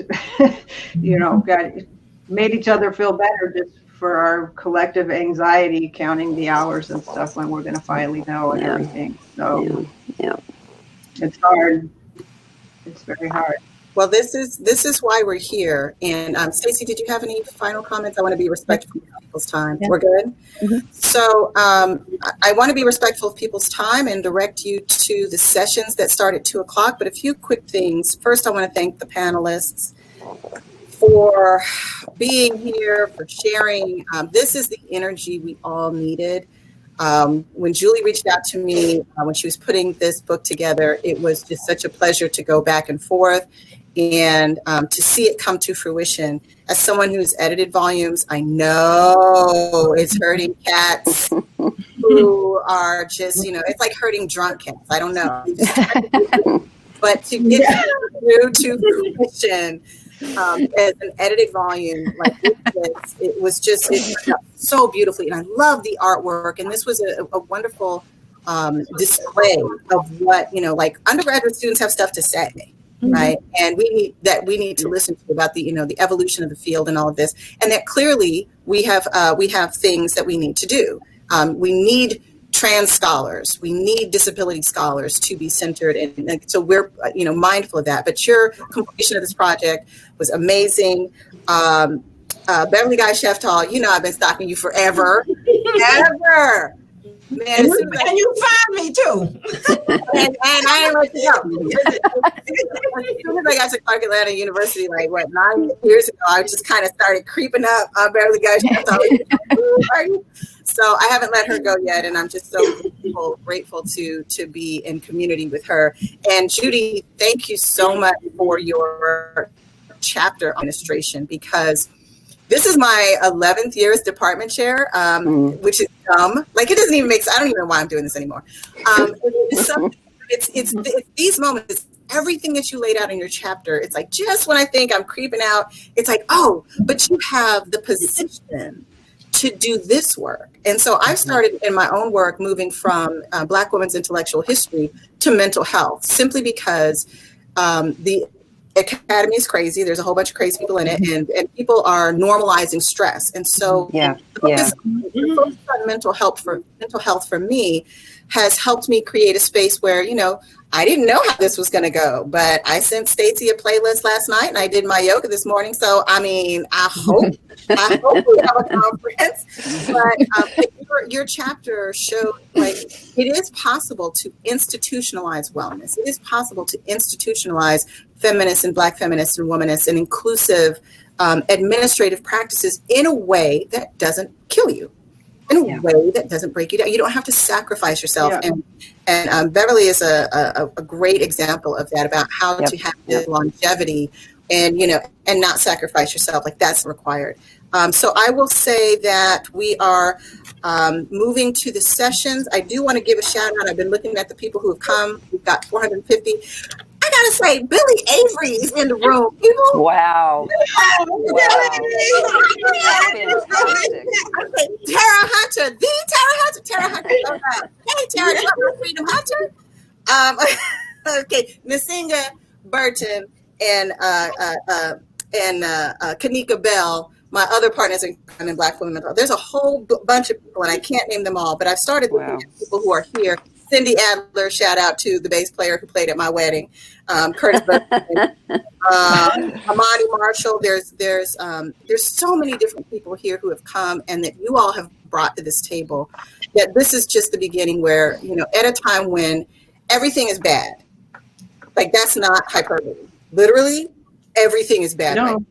C: made each other feel better just for our collective anxiety, counting the hours and stuff when we're going to finally know and everything. So it's hard. It's very hard.
A: Well, this is why we're here. And Stacey, did you have any final comments? I want to be respectful of people's time. Yeah. We're good? Mm-hmm. So I want to be respectful of people's time and direct you to the sessions that start at 2:00. But a few quick things. First, I want to thank the panelists for being here, for sharing. This is the energy we all needed. When Julie reached out to me, when she was putting this book together, it was just such a pleasure to go back and forth and to see it come to fruition. As someone who's edited volumes, I know it's hurting cats who are just, it's like hurting drunk cats. I don't know. But to get through to fruition as an edited volume like this, it was just it turned out so beautifully. And I love the artwork. And this was a wonderful display of what, like undergraduate students have stuff to say. Mm-hmm. Right. And we need to listen to about the evolution of the field and all of this. And that clearly we have things that we need to do. We need trans scholars, we need disability scholars to be centered. And so we're, mindful of that. But your completion of this project was amazing. Beverly Guy Sheftall, I've been stalking you forever. Ever. Man,
D: and you find me too.
A: and I didn't let you go. As soon as I got to Clark Atlanta University, 9 years ago, I just kind of started creeping up on Beverly Guy Sheftall. So I haven't let her go yet, and I'm just so grateful to be in community with her. And Judy, thank you so much for your chapter administration, because this is my 11th year as department chair, which is dumb. It doesn't even make sense. I don't even know why I'm doing this anymore. It's these moments, it's everything that you laid out in your chapter. It's like, just when I think I'm creeping out, it's like, oh, but you have the position to do this work. And so I've started in my own work moving from Black women's intellectual history to mental health, simply because the academy is crazy. There's a whole bunch of crazy people in it, and people are normalizing stress. And so focus on mental health for me has helped me create a space where, I didn't know how this was going to go, but I sent Stacey a playlist last night and I did my yoga this morning. So, I hope we have a conference. But your chapter showed it is possible to institutionalize wellness. It is possible to institutionalize feminists and Black feminists and womanists and inclusive administrative practices in a way that doesn't kill you, in a way that doesn't break you down. You don't have to sacrifice yourself. Yeah. And Beverly is a great example of that, about how to have the longevity and, and not sacrifice yourself. That's required. So I will say that we are moving to the sessions. I do want to give a shout out. I've been looking at the people who have come. We've got 450. I gotta say, Billy Avery is in the room. People.
E: Wow.
A: Tara Hunter, Tara Hunter. Hey, Tara, you want Freedom Hunter? Okay, Nasinga Burton and Kanika Bell, my other partners in Black Women. There's a whole bunch of people, and I can't name them all, but I've started looking at people who are here. Cindy Adler, shout out to the bass player who played at my wedding. Curtis Burton, Amani Marshall. There's so many different people here who have come and that you all have brought to this table. That this is just the beginning, where at a time when everything is bad, that's not hyperbole. Literally, everything is bad.
C: No.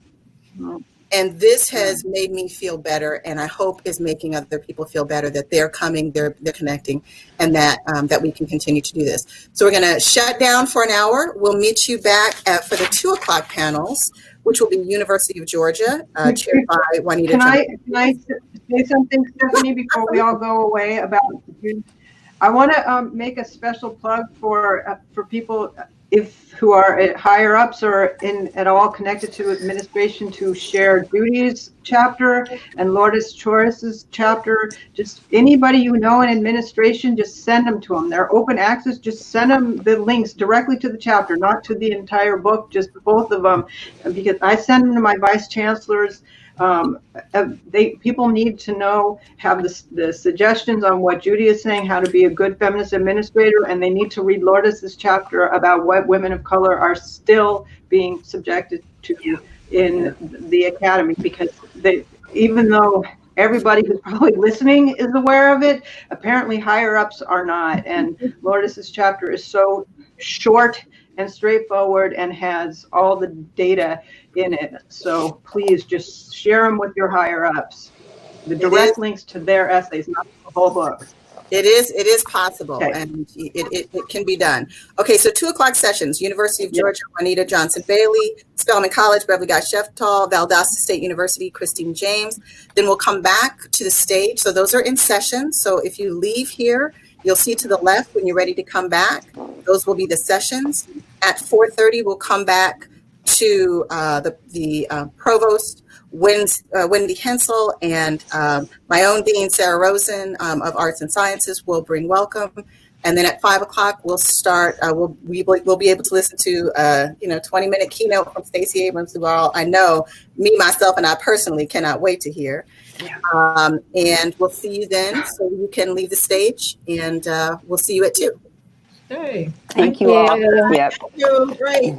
A: Right? And this has made me feel better, and I hope is making other people feel better, that they're coming, they're connecting, and that we can continue to do this. So we're going to shut down for an hour. We'll meet you back for the 2:00 panels, which will be University of Georgia, chaired by Juanita Johnson.
C: Can I say something, Stephanie, before we all go away about I want to make a special plug for people who are at higher ups or at all connected to administration to share Judy's chapter and Lourdes Torres's chapter. Just anybody you know in administration, just send them to them. They're open access. Just send them the links directly to the chapter, not to the entire book, just both of them, because I send them to my vice chancellors. People need to know, have the suggestions on what Judy is saying, how to be a good feminist administrator, and they need to read Lourdes's chapter about what women of color are still being subjected to in the academy, because even though everybody who's probably listening is aware of it, apparently higher ups are not. And Lourdes's chapter is so short and straightforward and has all the data in it. So please just share them with your higher ups. The direct links to their essays, not the whole book.
A: It is possible,
C: Okay.
A: and it can be done. Okay, so 2:00 sessions, University of Georgia, Juanita Johnson Bailey, Spelman College, Beverly Guy Sheftall, Valdosta State University, Christine James. Then we'll come back to the stage. So those are in session. So if you leave here, you'll see to the left when you're ready to come back. Those will be the sessions. At 4:30, we'll come back to the provost, Wendy Hensel, and my own dean, Sarah Rosen, of Arts and Sciences, will bring welcome. And then at 5 o'clock, we'll start. We'll be able to listen to 20-minute keynote from Stacey Abrams, who I know me, myself, and I personally cannot wait to hear. Yeah. And we'll see you then. So you can leave the stage, and we'll see you at 2.
D: Hey.
E: Thank you all. Yep.
A: Thank you. Great.